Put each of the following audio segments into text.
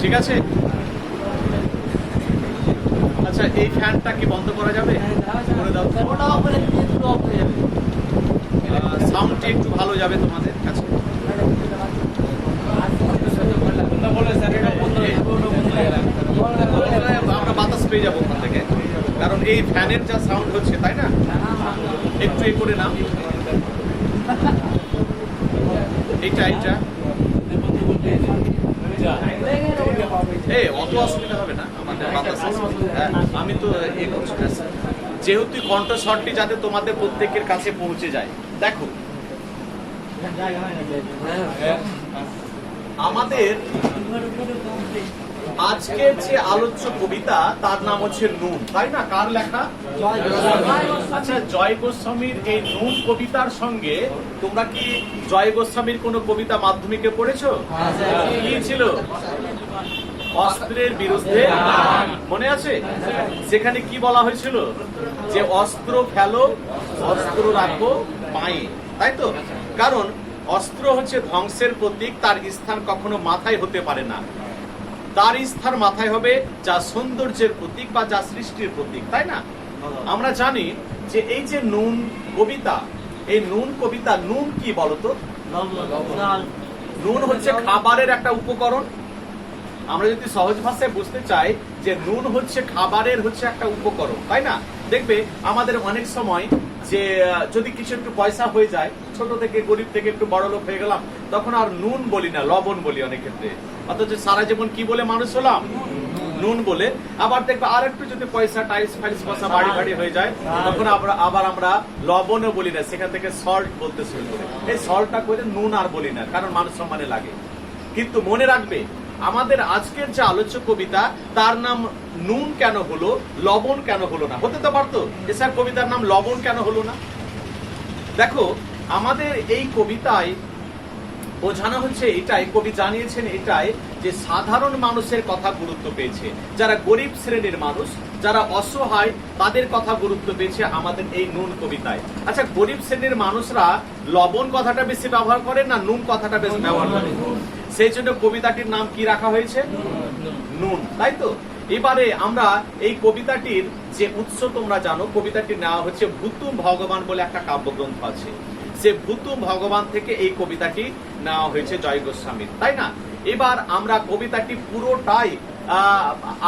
ঠিক আছে। আচ্ছা, এই ফ্যানটা কি বন্ধ করা যাবে? করে দাও। সাউন্ডটি একটু ভালো যাবে তোমাদের কাছে। আমরা বাতাস পেয়ে যাবো ওখান থেকে, কারণ এই ফ্যানের যা সাউন্ড হচ্ছে, তাই না? একটু এ করে নাও, এইটা এইটা অত অসুবিধা হবে না আমাদের বাতাস। আমি তো এ করছি, যেহেতু কণ্ঠস্বরটি যাতে তোমাদের প্রত্যেকের কাছে পৌঁছে যায়। দেখো, আমাদের আজকের যে আলোচ্য কবিতা তার নাম হচ্ছে নুন, তাই না? কার লেখা? আচ্ছা, জয় গোস্বামীর এই নুন কবিতার সঙ্গে তোমরা কি জয় গোস্বামীর কোন কবিতা মাধ্যমিকে পড়েছো? কি ছিল? অস্ত্রের বিরুদ্ধে, মনে আছে? সেখানে কি বলা হয়েছিল? যে অস্ত্র ফেলো, অস্ত্র রাখো পায়ে, তাই তো? কারণ অস্ত্র হচ্ছে ধ্বংসের প্রতীক, তার স্থান কখনো মাথায় হতে পারে না। তার স্থান মাথায় হবে যা সৌন্দর্যের প্রতীক বা যা সৃষ্টির প্রতীক, তাই না? আমরা জানি যে এই যে নুন কবিতা, এই নুন কবিতা, নুন কি বলতো? নুন হচ্ছে খাবারের একটা উপকরণ। আমরা যদি সহজ ভাষায় বুঝতে চাই যে নুন হচ্ছে খাবারের হচ্ছে একটা উপকরণ, তাই না? দেখবে আমাদের অনেক সময় যে যদি কিছু একটু পয়সা হয়ে যায়, ছোট থেকে গরিব থেকে একটু বড় লোক হয়ে গেলাম, তখন আর নুন বলি না, লবণ বলি অনেক ক্ষেত্রে। অথচ সারা জীবন কি বলে মানুষ হলাম? নুন বলে। আবার দেখবে আর একটু যদি পয়সা টাইলস ফাইলস পয়সা বাড়ি বাড়ি হয়ে যায়, তখন আবার আমরা লবণও বলি না, সেখান থেকে সল্ট বলতে শুরু করি। এই সল্টটা করে নুন আর বলি না, কারণ মানুষ সম্মানে লাগে। কিন্তু মনে রাখবে, আমাদের আজকের যে আলোচ্য কবিতা তার নাম নুন কেন হলো, লবণ কেন হলো না? হতে তো পারতো যে স্যার কবিতার নাম লবণ কেন হলো না। দেখো, আমাদের এই কবিতায় বোঝানো হচ্ছে এটাই, কবি জানিয়েছেন এটাই, যে সাধারণ মানুষের কথা গুরুত্ব পেয়েছে, যারা গরিব শ্রেণীর মানুষ, যারা অসহায়, তাদের কথা গুরুত্ব পেয়েছে আমাদের এই নুন কবিতায়। আচ্ছা, গরিব শ্রেণীর মানুষরা লবণ কথাটা বেশি ব্যবহার করে না নুন কথাটা বেশি ব্যবহার করে? সেই জন্য কবিতাটির নাম কি রাখা হয়েছে? নুন, তাই তো? এবারে আমরা এই কবিতাটির যে উৎস তোমরা জানো, কবিতাটি নেওয়া হচ্ছে ভুতুম ভগবান বলে একটা কাব্যগ্রন্থ আছে, সে ভুতুম ভগবান থেকে এই কবিতাটি নেওয়া হয়েছে জয় গোস্বামীর, তাই না? এবার আমরা কবিতাটি পুরোটাই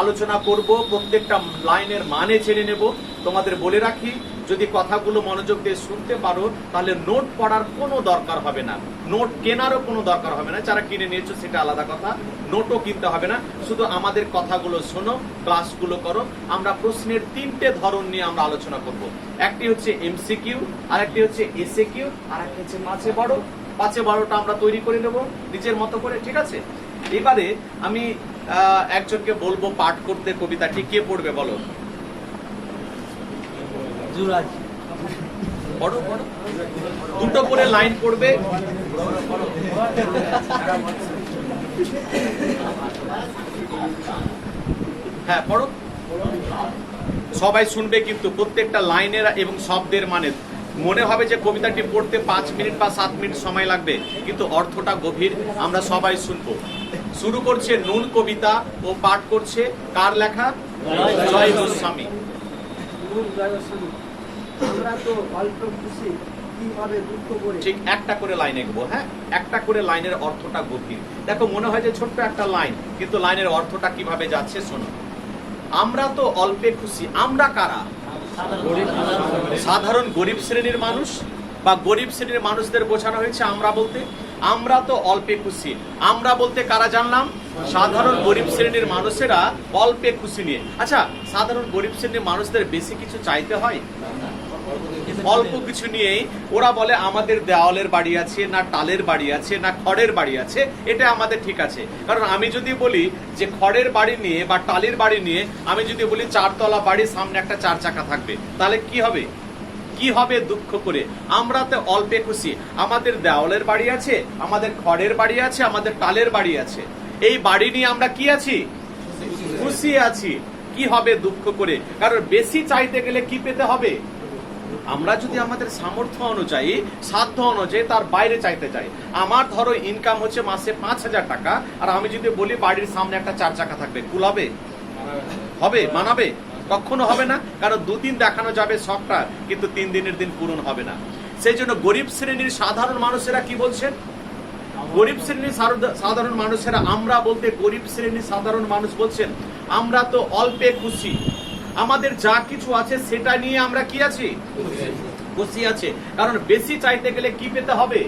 আলোচনা করব, প্রত্যেকটা লাইনের মানে জেনে নেব। তোমাদের বলে রাখি, যদি কথাগুলো মনোযোগ দিয়ে শুনতে পারো তাহলে নোট পড়ার কোনো দরকার হবে না, নোট কেনারও কোনো দরকার হবে না। যারা কিনে নিয়েছো সেটা আলাদা কথা, নোটও কিনতে হবে না। শুধু আমাদের কথাগুলো শোনো, ক্লাসগুলো করো। আমরা প্রশ্নের তিনটে ধরন নিয়ে আমরা আলোচনা করব। একটি হচ্ছে এমসিকিউ, আর একটি হচ্ছে এসএকিউ, আর একটি হচ্ছে মাঝে বড়। 5-12টা আমরা তৈরি করে নেব নিজের মতো করে, ঠিক আছে? এবারে আমি একজনকে বলবো পাঠ করতে কবিতাটি। কে পড়বে বলো? পড়ো পড়ো, দুটো করে লাইন পড়বে। হ্যাঁ পড়ো, সবাই শুনবে কিন্তু প্রত্যেকটা লাইনের এবং শব্দের মানে। মনে হবে যে কবিতাটি পড়তে 5 মিনিট বা 7 মিনিট সময় লাগবে, কিন্তু অর্থটা গভীর। আমরা সবাই শুনবো। শুরু করছে নুন কবিতা ও পাঠ করছে কার লেখা? জয় গোস্বামী। আমরা তো অল্প খুশি, কিভাবে দুঃখ করে। ঠিক একটা করে লাইন এগোবো। হ্যাঁ, একটা করে লাইনের অর্থটা গভীর। দেখো, মনে হয় যে ছোট্ট একটা লাইন, কিন্তু লাইনের অর্থটা কিভাবে যাচ্ছে শোনো। আমরা তো অল্পে খুশি। আমরা কারা? সাধারণ গরিব শ্রেণীর মানুষ বা গরিব শ্রেণীর মানুষদের বোঝানো হয়েছে আমরা বলতে। আমরা তো অল্পে খুশি, আমরা বলতে কারা জানলাম? সাধারণ গরিব শ্রেণীর মানুষেরা অল্পে খুশি নিয়ে। আচ্ছা, সাধারণ গরিব শ্রেণীর মানুষদের বেশি কিছু চাইতে হয়? অল্প কিছু নিয়েই ওরা বলে আমাদের দেওয়ালের বাড়ি আছে, না টালের বাড়ি আছে, না খড়ের বাড়ি আছে, এটা আমাদের ঠিক আছে। কারণ আমি যদি বলি যে খড়ের বাড়ি নিয়ে বা টালির বাড়ি নিয়ে, আমি যদি বলি 4 তলা বাড়ি, সামনে একটা 4 চাকা থাকবে, তাহলে কি হবে? কি হবে? দুঃখ করে। আমরা তো অল্পে খুশি, আমাদের দেওয়ালের বাড়ি আছে, আমাদের খড়ের বাড়ি আছে, আমাদের টালের বাড়ি আছে, এই বাড়ি নিয়ে আমরা কি আছি? খুশি আছি। কি হবে? দুঃখ করে। কারণ বেশি চাইতে গেলে কি পেতে হবে? আমরা যদি আমাদের সামর্থ্য অনুযায়ী, সাধ্য অনুযায়ী তার বাইরে চাইতে যাই, আমার ধরো ইনকাম হচ্ছে মাসে 5,000 টাকা, আর আমি যদি বলি বাড়ির সামনে একটা 4 চাকা থাকবে, কুলাবে? হবে? মানাবে? কখনো হবে না। কারণ 2 দিন দেখানো যাবে শখটা, কিন্তু 3 দিনের দিন পূরণ হবে না। সেই জন্য গরিব শ্রেণীর সাধারণ মানুষেরা কি বলছেন? গরিব শ্রেণীর সাধারণ মানুষেরা, আমরা বলতে গরিব শ্রেণীর সাধারণ মানুষ বলছেন, আমরা তো অল্পে খুশি, আমাদের যা কিছু আছে সেটা নিয়ে আমরা কি আছি? খুশি আছে। কারণ বেশি চাইতে গেলে কি পেতে হবে?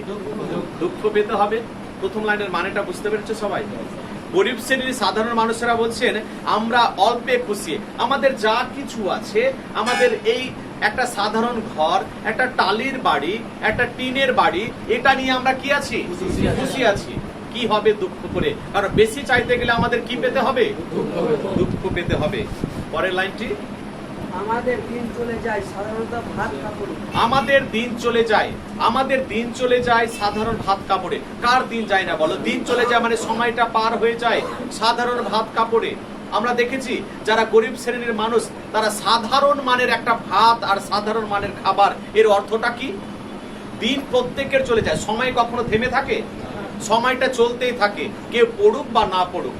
দুঃখ পেতে হবে। প্রথম লাইনের মানেটা বুঝতে পেরেছো সবাই? গরিব শ্রেণীর সাধারণ মানুষেরা বলছেন, আমরা অল্পে খুশি, আমাদের যা কিছু আছে, আমাদের এই একটা সাধারণ ঘর, একটা টালির বাড়ি, একটা টিনের বাড়ি, এটা নিয়ে আমরা কি আছি? খুশি আছি। কি হবে দুঃখ করে? কারণ বেশি চাইতে গেলে আমাদের কি পেতে হবে? দুঃখ পেতে হবে। পরের লাইনটি, আমাদের দিন চলে যায় সাধারণত ভাত কাপড়ে। আমাদের দিন চলে যায়, আমাদের দিন চলে যায় সাধারণ ভাত কাপড়ে। কার দিন যায় না বলো? দিন চলে যায় মানে সময়টা পার হয়ে যায় সাধারণ ভাত কাপড়ে। আমরা দেখেছি যারা গরিব শ্রেণীর মানুষ, তারা সাধারণ মানের একটা ভাত আর সাধারণ মানের খাবার, এর অর্থটা কি? দিন প্রত্যেকের চলে যায়। সময় কখনো থেমে থাকে? সময়টা চলতেই থাকে, কেউ পড়ুক বা না পড়ুক,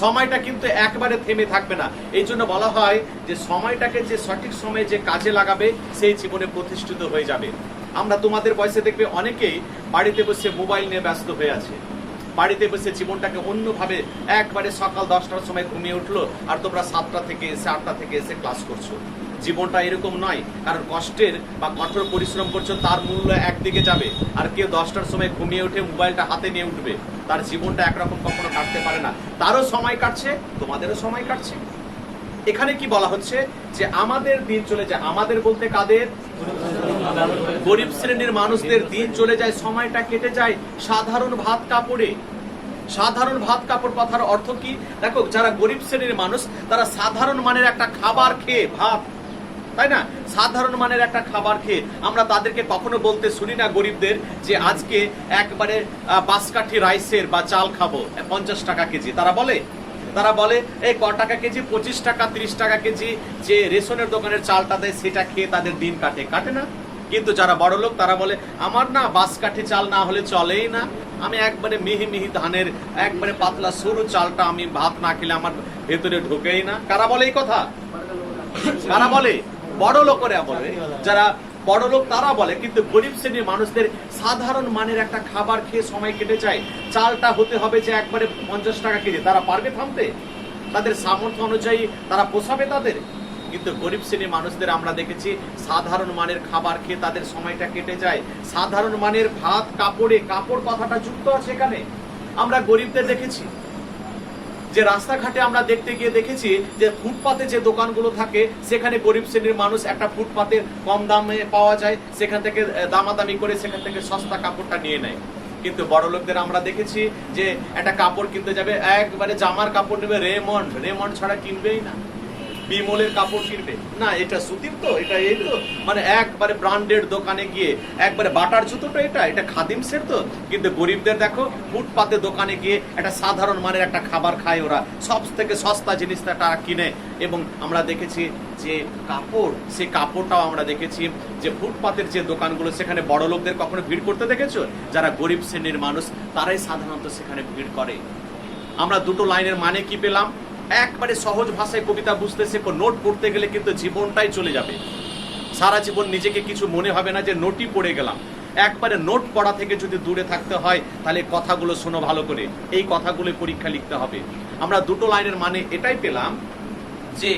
সময়টা কিন্তু একবারে থেমে থাকবে না। এই জন্য বলা হয় যে সময়টাকে যে সঠিক সময়ে যে কাজে লাগাবে, সেই জীবনে প্রতিষ্ঠিত হয়ে যাবে। আমরা তোমাদের বয়সে দেখবে অনেকেই বাড়িতে বসে মোবাইল নিয়ে ব্যস্ত হয়ে আছে, বাড়িতে বসে জীবনটাকে অন্যভাবে, একবারে সকাল 10টার সময় ঘুমিয়ে উঠলো আর তোমরা 7টা থেকে এসে 8টা থেকে এসে ক্লাস করছো। জীবনটা এরকম নয়। কারণ কষ্টের বা কঠোর পরিশ্রম করছো, তার মূল্য একদিকে যাবে। আর কেউ 10টার সময় ঘুমিয়ে উঠে মোবাইলটা হাতে নিয়ে উঠবে, তার জীবনটা একরকম কখনো কাটতে পারে না। তারও সময় কাটছে, তোমাদেরও সময় কাটছে। এখানে কি বলা হচ্ছে? যে আমাদের দিন চলে যায়। আমাদের বলতে কাদের? গরিব শ্রেণীর মানুষদের দিন চলে যায়, সময়টা কেটে যায় সাধারণ ভাত কাপড়ে। সাধারণ ভাত কাপড় কথার অর্থ কি? দেখো, যারা গরিব শ্রেণীর মানুষ, তারা সাধারণ মানের একটা খাবার খেয়ে, ভাত, তাই না, সাধারণ মানের একটা খাবার খেয়ে, আমরা তাদেরকে কখনো বলতে শুনি না গরিবদের যে আজকে একবারে বাঁশকাঠি রাইসের বা চাল খাবো 50 টাকা কেজি। তারা বলে? তারা বলে এই ক টাকা কেজি? 25 টাকা 30 টাকা কেজি যে রেশনের দোকানের চালটা দেয়, সেটা খেয়ে তাদের দিন কাটে না। কিন্তু যারা বড় লোক, তারা বলে আমার না বাঁশকাঠি চাল না হলে চলেই না, আমি একবারে মিহি মিহি ধানের একবারে পাতলা সরু চালটা আমি ভাত না খেলে আমার ভেতরে ঢোকেই না। কারা বলে এই কথা? কারা বলে? বড় লোকেরা বলে। যারা বড় লোক তারা বলে। কিন্তু গরিব শ্রেণীর মানুষদের সাধারণ মানের একটা খাবার খেয়ে সময় কেটে যায়। চালটা হতে হবে যে একবারে 50 টাকা কেজি। তারা পারবে থামতে? তাদের সামর্থ্য অনুযায়ী তারা পোষাবে তাদের? কিন্তু গরিব শ্রেণীর মানুষদের আমরা দেখেছি সাধারণ মানের খাবার খেয়ে তাদের সময়টা কেটে যায়। সাধারণ মানের ভাত কাপড়ে, কাপড় কথাটা যুক্ত আছে এখানে। আমরা গরিবদের দেখেছি যে রাস্তাঘাটে আমরা দেখতে গিয়ে দেখেছি যে ফুটপাতে যে দোকানগুলো থাকে, সেখানে গরিব শ্রেণীর মানুষ একটা ফুটপাতে কম দামে পাওয়া যায়, সেখান থেকে দামাদামি করে সেখান থেকে সস্তা কাপড়টা নিয়ে নেয়। কিন্তু বড় লোকদের আমরা দেখেছি যে একটা কাপড় কিনতে যাবে, একবারে জামার কাপড় নেবে রেমন্ড ছাড়া কিনবেই না। বিমলের কাপড় কিনবে না, এটা সুতির তো, এটা এই তো, মানে একবারে ব্র্যান্ডেড দোকানে গিয়ে একবারে বাটার জুতোটা এটা খাদিমসের তো। কিন্তু গরিবদের দেখো ফুটপাতে দোকানে গিয়ে একটা সাধারণ মানের একটা খাবার খায় ওরা, সব থেকে সস্তা জিনিসটা তারা কিনে। এবং আমরা দেখেছি যে কাপড়, সেই কাপড়টাও আমরা দেখেছি যে ফুটপাতের যে দোকানগুলো, সেখানে বড় লোকদের কখনো ভিড় করতে দেখেছো? যারা গরিব শ্রেণীর মানুষ তারাই সাধারণত সেখানে ভিড় করে। আমরা দুটো লাইনের মানে কি পেলাম? একবারে সহজ ভাষায় কবিতা বুঝতে শেখো। নোট পড়তে গেলে কিন্তু জীবনটাই চলে যাবে, সারা জীবন নিজেকে কিছু মনে হবে না যে নোটই পড়ে গেলাম। একবারে নোট পড়া থেকে যদি দূরে থাকতে হয়, তাহলে কথাগুলো শোনো ভালো করে, এই কথাগুলো পরীক্ষা লিখতে হবে। আমরা দুটো লাইনের মানে এটাই পেলাম যে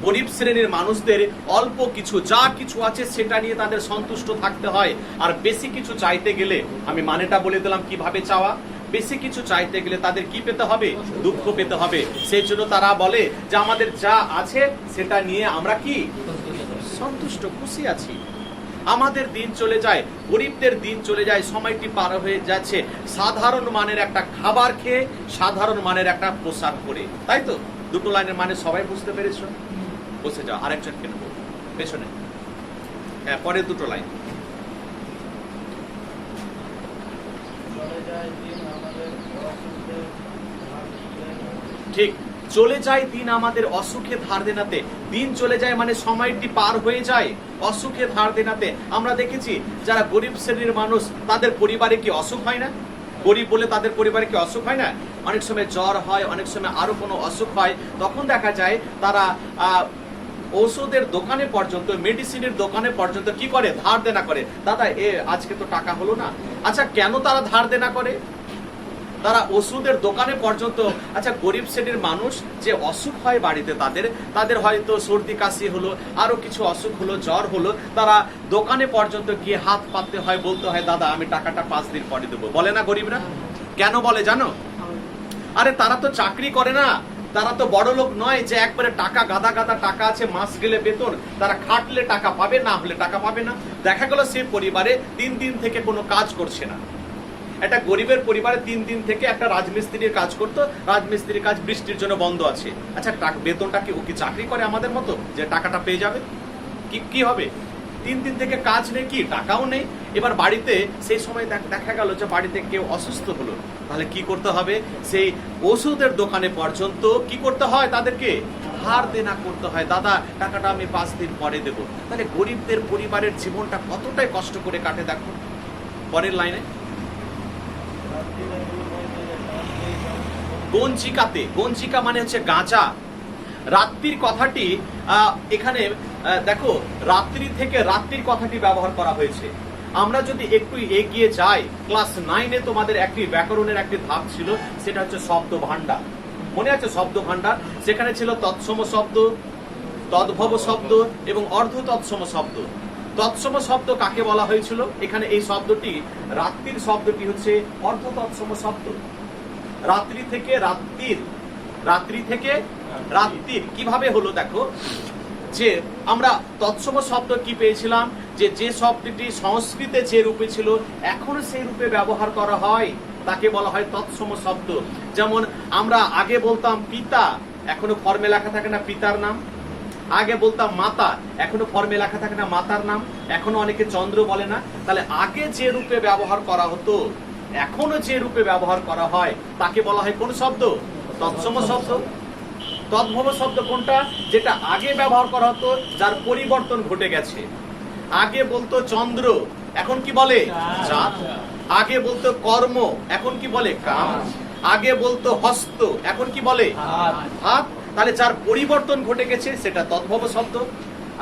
গরিব শ্রেণীর মানুষদের অল্প কিছু, যা কিছু আছে সেটা নিয়ে তাদের সন্তুষ্ট থাকতে হয়। আর বেশি কিছু চাইতে গেলে, আমি মানেটা বলে দিলাম কিভাবে চাওয়া, বেশি কিছু চাইতে গেলে তাদের কি পেতে হবে? দুঃখ পেতে হবে। সেই জন্য তারা বলে যে আমাদের যা আছে সেটা নিয়ে আমরা কি সন্তুষ্ট, খুশি আছি। আমাদের দিন চলে যায়, গরিবদের দিন চলে যায়, সময়টি পার হয়ে যাচ্ছে সাধারণ মানের একটা খাবার খেয়ে, সাধারণ মানের একটা পোশাক পরে। তাই তো? দুটো লাইনের মানে সবাই বুঝতে পেরেছো? বসে যাও, আরেকজনকে নেবো পেছনে। হ্যাঁ, পরের দুটো লাইন। ঠিক, চলে যায় দিন আমাদের অসুখে ধার দেনাতে। দিন চলে যায় মানে সময়টি পার হয়ে যায়। অসুখে ধার দেনাতে। আমরা দেখেছি যারা গরিব শ্রেণীর মানুষ তাদের পরিবারে কি অসুখ হয় না? গরিব বলে তাদের পরিবারে কি অসুখ হয় না? অনেক সময় জ্বর হয়, অনেক সময় আরো কোনো অসুখ হয়, তখন দেখা যায় তারা ঔষধের দোকানে পর্যন্ত, মেডিসিনের দোকানে পর্যন্ত কি করে? ধার দেনা করে। দাদা আজকে তো টাকা হলো না। আচ্ছা, কেন তারা ধার দেনা করে? তারা ওষুধের দোকানে পর্যন্ত, আচ্ছা গরিব শ্রেণীর মানুষ যে অসুখ হয় বাড়িতে, তাদের হয়তো সর্দি কাশি হলো, আরো কিছু অসুখ হলো, জ্বর হলো, তারা দোকানে পর্যন্ত গিয়ে হাত পাততে হয়, বলতে হয় দাদা আমি টাকাটা 5 দিন পরে দেবো। বলে না গরিবরা? কেন বলে জানো? আরে তারা তো চাকরি করে না, তারা তো বড় লোক নয় যে একবারে টাকা গাদা গাদা টাকা আছে, মাস গেলে বেতন, তারা খাটলে টাকা পাবে, না হলে টাকা পাবে না। দেখা গেল সে পরিবারে 3 দিন থেকে কোনো কাজ করছে না। একটা গরিবের পরিবারে 3 দিন থেকে একটা রাজমিস্ত্রির কাজ করতো, রাজমিস্ত্রির কাজ বৃষ্টির জন্য বন্ধ আছে। আচ্ছা বেতনটা কি ও কি চাকরি করে আমাদের মতো যে টাকাটা পেয়ে যাবে? কি হবে? 3 দিন থেকে কাজ নেই, কি টাকাও নেই। এবার বাড়িতে সেই সময় দেখা গেল যে বাড়িতে কেউ অসুস্থ হলো, তাহলে কি করতে হবে? সেই ওষুধের দোকানে পর্যন্ত কি করতে হয়? তাদেরকে ধার দেনা করতে হয়। দাদা টাকাটা আমি 5 দিন পরে দেবো। তাহলে গরিবদের পরিবারের জীবনটা কতটাই কষ্ট করে কাটে দেখো। পরের লাইনে গঞ্জিকাতে, গঞ্জিকা মানে হচ্ছে গাঁজা। রাত্রির কথাটি এখানে দেখো, রাত্রি থেকে রাত্রির কথাটি ব্যবহার করা হয়েছে। আমরা যদি একটু এগিয়ে যাই, ক্লাস 9-এ তোমাদের একটি ব্যাকরণের একটি ধাপ ছিল, সেটা হচ্ছে শব্দ ভান্ডার। মনে আছে শব্দ ভান্ডার? সেখানে ছিল তৎসম শব্দ, তদ্ভব শব্দ এবং অর্ধ তৎসম শব্দ। তৎসম শব্দ কাকে বলা হয়েছিল? এখানে এই শব্দটি, রাত্রির শব্দটি হচ্ছে অর্ধ তৎসম শব্দ। রাত্রি থেকে রাত্রির, রাত্রি থেকে রাত্রির কিভাবে হলো দেখো, যে আমরা তৎসম শব্দ কি পেয়েছিলাম? যে শব্দটি সংস্কৃতে যে রূপে ছিল এখনো সেই রূপে ব্যবহার করা হয়, তাকে বলা হয় তৎসম শব্দ। যেমন আমরা আগে বলতাম পিতা, এখনো ফর্মে লেখা থাকে না পিতার নাম। আগে বলতাম মাতা, এখনো ফর্মে লেখা থাকে না মাতার নাম। এখনো অনেকে চন্দ্র বলে না। তাহলে আগে যে রূপে ব্যবহার করা হতো, এখনো যে রূপে ব্যবহার করা হয়, তাকে বলা হয় কোন শব্দ? তৎসম শব্দ। তদ্ভব শব্দ কোনটা? যেটা আগে ব্যবহার করা হতো, যার পরিবর্তন ঘটে গেছে। আগে বলতো চন্দ্র, এখন কি বলে? চাঁদ। আগে বলতো কর্ম, এখন কি বলে? কাম। আগে বলতো হস্ত, এখন কি বলে? হাত। তাহলে যার পরিবর্তন ঘটে গেছে সেটা তদ্ভব শব্দ।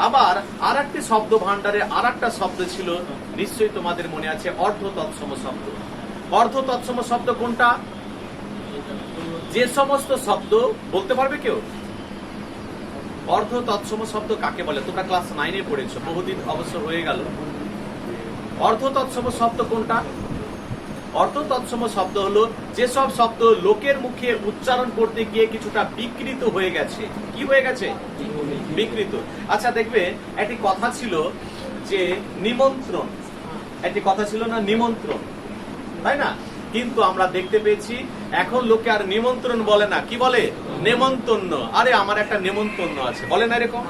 আবার আর একটি শব্দ ভান্ডারে আর একটা শব্দ ছিল, নিশ্চয়ই তোমাদের মনে আছে, অর্ধ তৎসম শব্দ। অর্ধ তৎসম শব্দ কোনটা? যে সমস্ত শব্দ, বলতে পারবে কেউ? অর্ধ তৎসম শব্দ কাকে বলে? তোমরা ক্লাস 9-এ পড়েছো, বহুদিন অবশ্য হয়ে গেল। অর্ধ তৎসম শব্দ কোনটা? অর্ধ তৎসম শব্দ হলো যেসব শব্দ লোকের মুখে উচ্চারণ করতে গিয়ে কিছুটা বিকৃত হয়ে গেছে। কি হয়ে গেছে? বিকৃত। আচ্ছা দেখবে, একটি কথা ছিল যে নিমন্ত্রণ, একটি কথা ছিল না নিমন্ত্রণ, তাই না? কিন্তু আমরা দেখতে পেয়েছি এখন লোকে আর নিমন্ত্রণ বলে না, কি বলে? নেমন্তন্ন। আরে আমার একটা নেমন্তন্ন আছে, বলে না এরকম?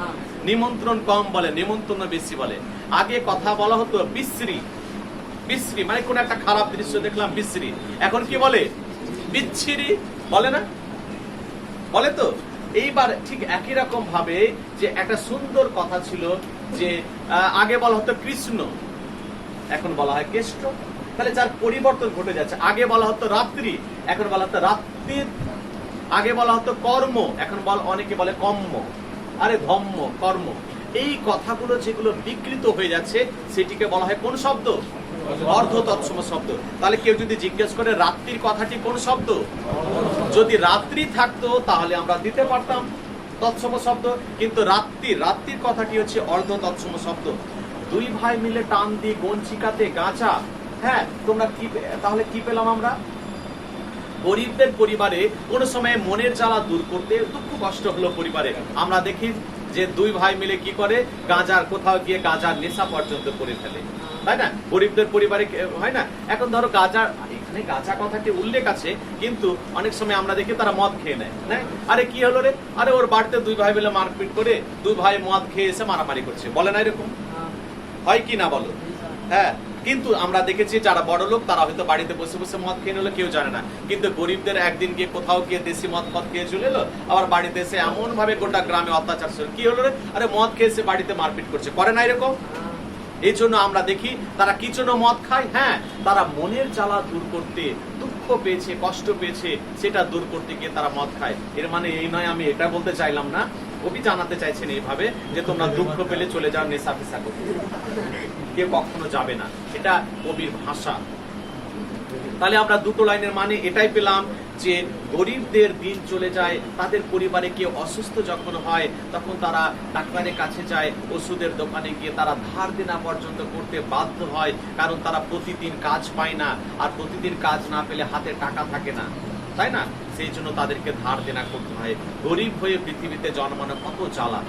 নিমন্ত্রণ কম বলে, নেমন্তন্ন বেশি বলে। আগে কথা বলা হতো বিশ্রী, বিশ্রী মানে কোন একটা খারাপ দৃশ্য দেখলাম বিশ্রী, এখন কি বলে? বিচ্ছিরি, বলে না? বলে তো। এইবার ঠিক একই রকম ভাবে যে একটা সুন্দর কথা ছিল যে আগে বলা হতো কৃষ্ণ, এখন বলা হয় কেষ্ট। তাহলে যার পরিবর্তন ঘটে যাচ্ছে। আগে বলা হতো রাত্রি, এখন বলা হতো রাত্রির। আগে বলা হতো কর্ম, এখন অনেকে বলে কম্ম। আরে ধম্ম, কর্ম। এই কথাগুলো যেগুলো বিকৃত হয়ে যাচ্ছে, সেটিকে বলা হয় কোন শব্দ? অর্ধ তৎসম শব্দ। তাহলে কেউ যদি জিজ্ঞেস করে রাত্রির কথাটি কোন শব্দ, যদি রাত্রি থাকতো তাহলে আমরা দিতে পারতাম তৎসম শব্দ, কিন্তু রাত্রির কথাটি হচ্ছে অর্ধ তৎসম শব্দ। দুই ভাই মিলে টান দিয়ে গঞ্জিকাতে গাঁজা। হ্যাঁ, তোমরা কি তাহলে কি পেলাম আমরা? গরিবদের পরিবারে কোন সময় মনের জ্বালা দূর করতে দুঃখ কষ্ট হলো পরিবারে, আমরা দেখি যে দুই ভাই মিলে কি করে? গাঁজার, কোথাও গিয়ে গাঁজার নেশা পর্যন্ত করে ফেলে, তাই না? গরিবদের পরিবারে হয় না? এখন ধরো গাঁজা, এখানে গাঁজা কথাটি উল্লেখ আছে, কিন্তু অনেক সময় আমরা দেখি তারা মদ খেয়ে নেয়। আরে কি হলো রে? আরে ওর বাড়িতে দুই ভাই মিলে মারপিট করে, দুই ভাই মদ খেয়ে এসে মারামারি করছে, বলে না এরকম? হয় কি না বলো? হ্যাঁ, কিন্তু আমরা দেখেছি যারা বড় লোক তারা হয়তো বাড়িতে বসে বসে মদ খেয়ে নিলো, কেউ জানে না। কিন্তু গরিবদের একদিন গিয়ে কোথাও গিয়ে দেশি মদ খেয়ে চলে এলো, আবার বাড়িতে এসে এমন ভাবে গোটা গ্রামে অত্যাচার ছিল। কি হলো রে? আরে মদ খেয়ে এসে বাড়িতে মারপিট করছে, করে না এরকম? এই জন্য আমরা দেখি তারা কি জন্য মদ খায়? হ্যাঁ, তারা মনের জ্বালা দূর করতে, দুঃখ পেয়েছে, কষ্ট পেয়েছে, সেটা দূর করতে গিয়ে তারা মদ খায়। এর মানে এই নয়, আমি এটা বলতে চাইলাম না। কবি জানাতে চাইছেন এইভাবে যে তোমরা দুঃখ পেলে চলে যাও নেশা ফেশা করতে, কেউ কখনো যাবে না। এটা কবির ভাষা। তাহলে আমরা দুটো লাইনের মানে এটাই পেলাম যে গরিবদের দিন চলে যায়, তাদের পরিবারে কেউ অসুস্থ যখন হয় তখন তারা ডাক্তারের কাছে যায়, ওষুধের দোকানে গিয়ে তারা ধার দেনা পর্যন্ত করতে বাধ্য হয়, কারণ তারা প্রতিদিন কাজ পায় না, আর প্রতিদিন কাজ না পেলে হাতে টাকা থাকে না, তাই না? সেই জন্য তাদেরকে ধার দেনা করতে হয়। গরিব হয়ে পৃথিবীতে জন্মানো কত জ্বালা।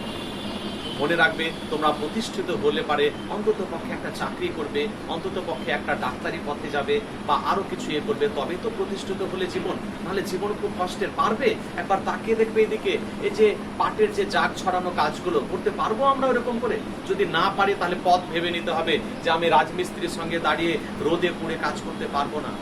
মনে রাখবে, তোমরা প্রতিষ্ঠিত হলে পারে অন্তত পক্ষে একটা চাকরি করবে, অন্তত পক্ষে একটা ডাক্তারি পথে যাবে, বা আরো কিছু করবে, তবে তো প্রতিষ্ঠিত হলে জীবন। নাহলে জীবন খুব কষ্টের। পারবে? একবার তাকিয়ে দেখবে এদিকে, এই যে পাটের যে জাগ ছড়ানো কাজগুলো করতে পারবো আমরা ওরকম করে? যদি না পারি তাহলে পথ ভেবে নিতে হবে যে আমি রাজমিস্ত্রির সঙ্গে দাঁড়িয়ে রোদে পুড়ে কাজ করতে পারবো না,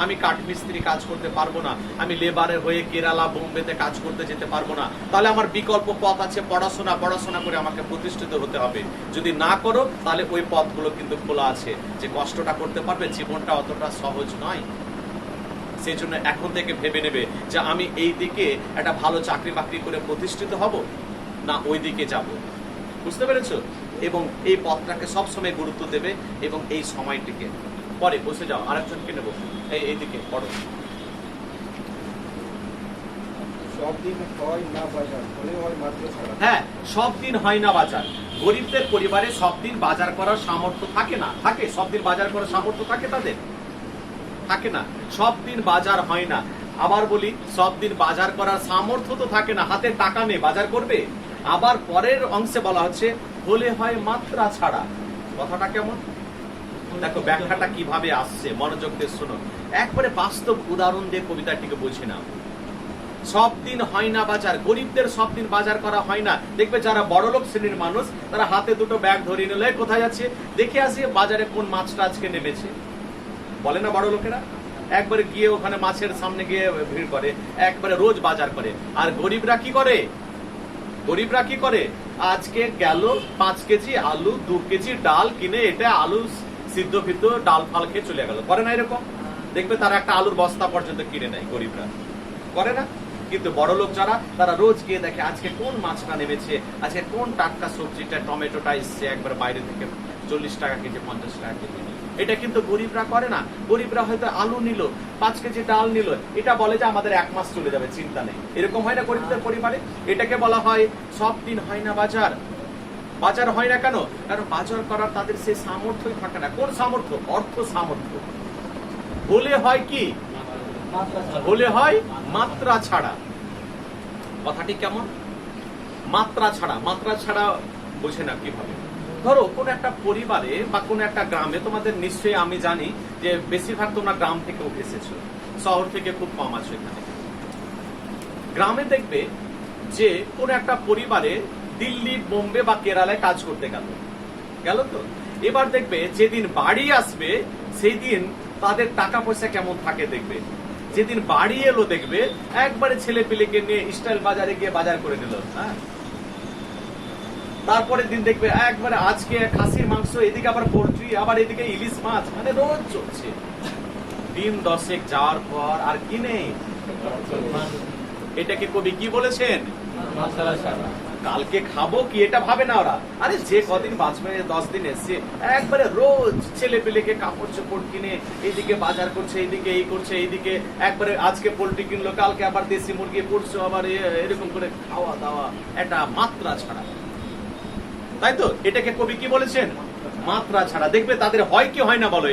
আমি কাঠমিস্ত্রি কাজ করতে পারবো না, আমি লেবারের হয়ে কেরালা বোম্বেতে কাজ করতে যেতে পারবো না। তাহলে আমার বিকল্প পথ আছে, পড়াশোনা করে আমাকে প্রতিষ্ঠিত হতে হবে। যদি না করো তাহলে ওই পথগুলো কিন্তু খোলা আছে, যে কষ্টটা করতে পারবে। জীবনটা অতটা সহজ নয়। সেই জন্য এখন থেকে ভেবে নেবে যে আমি এই দিকে একটা ভালো চাকরি বাকরি করে প্রতিষ্ঠিত হব, না ওই দিকে যাব। বুঝতে পেরেছো? এবং এই পথটাকে সবসময় গুরুত্ব দেবে, এবং এই সময়টিকে পরে বসে যাও। আরেকজনকে নেবো, এইদিকে পড়ো। সব দিন হয় না বাজার, হলে হয় মাত্র ছাড়া। হ্যাঁ, সব দিন হয় না বাজার। গরিবদের পরিবারে সব দিন বাজার করার সামর্থ্য থাকে না। থাকে? সব দিন বাজার করার সামর্থ্য থাকে তাদের? থাকে না। সব দিন বাজার হয় না। আবার বলি, সব দিন বাজার করার সামর্থ্য তো থাকে না, হাতে টাকা নেই, বাজার করবে। আবার পরের অংশে বলা হচ্ছে হলে হয় মাত্রা ছাড়া। কথাটা কেমন? দেখো ব্যাখ্যাটা কিভাবে আসছে, মনোযোগ দিয়ে শোনো। একবারে বাস্তব উদাহরণ দিয়ে কবিতাটিকে বুঝে নাও। সব দিন হয় না বাজার, গরিবদের সব দিন বাজার করা হয় না। দেখবে যারা বড়লোক শ্রেণীর মানুষ, তারা হাতে দুটো ব্যাগ ধরিয়ে নিলে কোথায় যাচ্ছে, দেখে আসি বাজারে কোন মাছটা আজকে নেমেছে, বলে না বড় লোকেরা? একবারে গিয়ে ওখানে মাছের সামনে গিয়ে ভিড় করে, একবারে রোজ বাজার করে। আর গরিবরা কি করে? গরিবরা কি করে? আজকে গেল 5 কেজি আলু, 2 কেজি ডাল কিনে, এটা আলু সিদ্ধ ফিদ্ধ ডাল ফাল খেয়ে চলে গেল। করে না এরকম? দেখবে তারা একটা আলুর বস্তা পর্যন্ত কিনে নেয়, গরিবরা করে না? কিন্তু বড় লোক যারা, তারা রোজ গিয়ে দেখে আজকে কোন মাছটা নেমেছে, আজকে কোন টাটকা সবজিটা, টমেটোটা এসছে একবার বাইরে থেকে 40 টাকা কেজি, 50 টাকা কেজি। এটা কিন্তু গরিবরা করে না। গরিবরা হয়তো আলু নিল, 5 কেজি ডাল নিল, এটা বলে যে আমাদের 1 মাস চলে যাবে, চিন্তা নেই। এরকম হয় না গরিবদের পরিবারে? এটাকে বলা হয় সব দিন হয় না বাজার। বাজার হয় না কেন? কারণ বাজার করার তাদের সেই সামর্থ্যই থাকে না। কোন সামর্থ্য? অর্থ সামর্থ্য। বলে হয় কি? বলে হয় মাত্রা ছাড়া। কথাটি কেমন? মাত্রা ছাড়া। মাত্রা ছাড়া বুঝে না কিভাবে? ধরো কোন একটা পরিবারে বা কোন একটা গ্রামে, তোমাদের নিশ্চয়ই আমি জানি যে বেশিরভাগ তোমরা গ্রাম থেকে উঠে এসেছো, শহর থেকে খুব কম আছো এখানে। গ্রামে দেখবে যে কোন একটা পরিবারে দিল্লি, বোম্বে বা কেরালায় কাজ করতে গেল তো, এবার দেখবে যেদিন বাড়ি আসবে সেই দিন তাদের টাকা পয়সা কেমন থাকে দেখবে। যেদিন বাড়ি এলো দেখবে একবারে ছেলে পেলেকে নিয়ে স্টাইল বাজারে গিয়ে বাজার করে নিল। হ্যাঁ, তারপরের দিন দেখবে একবারে আজকে খাসির মাংস, এদিকে আবার পোল্ট্রি, আবার এদিকে ইলিশ মাছ, মানে রোজ চলছে। দিন 10 যাওয়ার পর আর কি নেই। এটাকে কবি কি বলেছেন? কালকে খাবো কি, এটা ভাবে না ওরা। আরে যে কদিন বাঁচবে, 10 দিন এসছে, একবারে রোজ ছেলে পেলেকে কাপড় চোপড় কিনে এইদিকে বাজার করছে, এইদিকে এই করছে, এইদিকে একবারে আজকে পোল্ট্রি কিনলো, কালকে আবার দেশি মুরগি পড়ছে, আবার এরকম করে খাওয়া দাওয়া, একটা মাত্রা ছাড়া। তাই তো? এটাকে কবি কি বলেছেন? মাত্রা ছাড়া। দেখবে তাদের হয় কি হয় না বলো?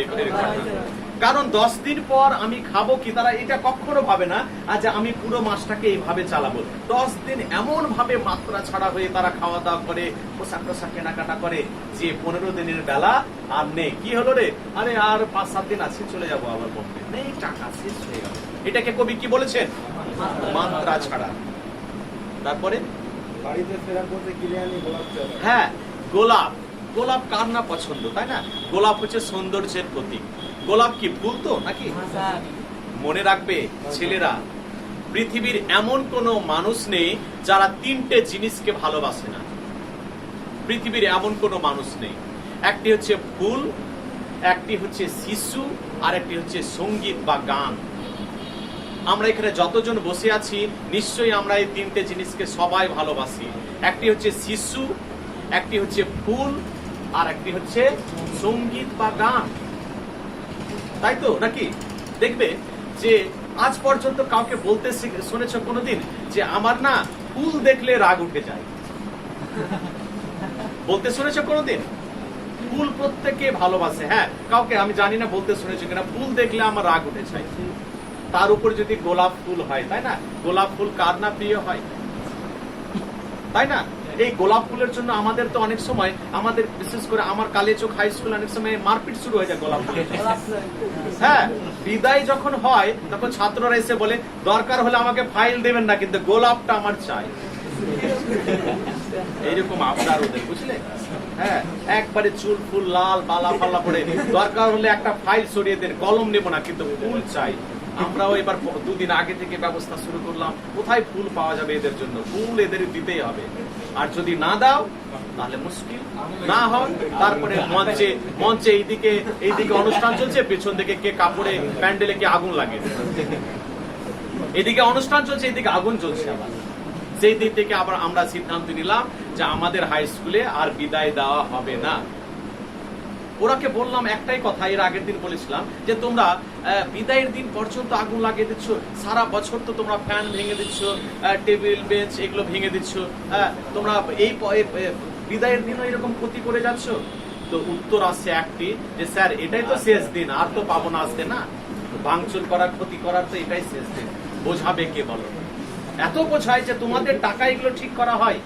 কারণ 10 দিন পর আমি খাবো কি, তারা এটা কখনো ভাবে না আজ আমি পুরো মাসটাকে এইভাবে চালাবো। 10 দিন এমন ভাবে মাত্রা ছাড়া হয়ে তারা খাওয়া দাওয়া করে, পোশাক টোশাক কেনাকাটা করে, যে 15 দিনের বেলা আর নেই। কি হলো রে? আরে আর 5-7 দিন আছে, চলে যাবো আবার বোম্বে, নেই টাকা, শেষ হয়ে গেল। এটাকে কবি কি বলেছেন? মাত্রা ছাড়া। তারপরে বাড়িতে ফেরার পথে কিনে আনি গোলাপ জল। হ্যাঁ, গোলাপ। গোলাপ কার না পছন্দ, তাই না? গোলাপ হচ্ছে সৌন্দর্যের প্রতীক। গোলাপ কি ফুল তো নাকি? মনে রাখবে ছেলেরা, পৃথিবীর এমন কোনো মানুষ নেই যারা তিনটে জিনিসকে ভালোবাসে না। পৃথিবীর এমন কোনো মানুষ নেই। একটি হচ্ছে ফুল, একটি হচ্ছে শিশু, আর একটি হচ্ছে সঙ্গীত বা গান। আমরা এখানে যতজন বসে আছি নিশ্চয়ই আমরা এই তিনটে জিনিসকে সবাই ভালোবাসি। একটি হচ্ছে শিশু, একটি হচ্ছে ফুল, আর একটি হচ্ছে সঙ্গীত বা গান, তাই তো নাকি? দেখবে যে আজ পর্যন্ত কাউকে বলতে শুনেছ কোনোদিন যে আমার না ফুল দেখলে রাগ উঠে যায়? বলতে শুনেছ কোনোদিন? ফুল প্রত্যেকে ভালোবাসে। হ্যাঁ, কাউকে আমি জানি না বলতে শুনেছ কিনা, ফুল দেখলে আমার রাগ উঠে যায়। তার উপর যদি গোলাপ ফুল হয়, তাই না? গোলাপ ফুল কার না প্রিয় হয়, তাই না? এই গোলাপ ফুলের জন্য আমাদের তো অনেক সময়, আমাদের বিশেষ করে আমার কালিয়াচক হাই স্কুল অনেক সময় মারপিট শুরু হয়ে যায় গোলাপ ফুল। হ্যাঁ, বিদায় যখন হয় তখন ছাত্ররা এসে বলে দরকার হলে আমাকে ফাইল দেবেন না, কিন্তু গোলাপটা আমার চাই। এইরকম আবদার ওদের, বুঝলে? হ্যাঁ, একবারে চুল ফুল লাল পালা ফালা পড়ে দরকার হলে একটা ফাইল সরিয়ে দেন, কলম নেব না, কিন্তু ফুল চাই। আমরাও এবার দুদিন আগে থেকে ব্যবস্থা শুরু করলাম, কোথায় ফুল পাওয়া যাবে এদের জন্য, ফুল এদের দিতেই হবে। আর যদি না দাও তাহলে মুশকিল। না হয় তারপরে মঞ্চে মঞ্চে এইদিকে অনুষ্ঠান চলছে, পেছন দিকে কে কাপড়ে প্যান্ডেলে কে আগুন লাগে, এদিকে অনুষ্ঠান চলছে এদিকে আগুন চলছে। আবার সেই দিক থেকে আবার আমরা সিদ্ধান্ত নিলাম যে আমাদের হাই স্কুলে আর বিদায় দেওয়া হবে না। ওরাকে বললাম একটাই কথা, এর আগের দিন বলেছিলাম যে তোমরা বিদায়ের দিন পর্যন্ত আগুন লাগিয়ে দিচ্ছ, সারা বছর তো তোমরা ফ্যান ভেঙে দিচ্ছ, টেবিল বেঞ্চ এগুলো ভেঙে দিচ্ছ, তোমরা এই বিদায়ের দিনও এরকম ক্ষতি করে যাচ্ছ। তো উত্তর আসছে একটি যে স্যার এটাই তো শেষ দিন, আর তো পাবো না আসতে, না ভাঙচুর করার ক্ষতি করার তো এটাই শেষ দিন। বোঝাবে কে বলো? এত বোঝায় যে তোমাদের টাকা এগুলো ঠিক করা হয়,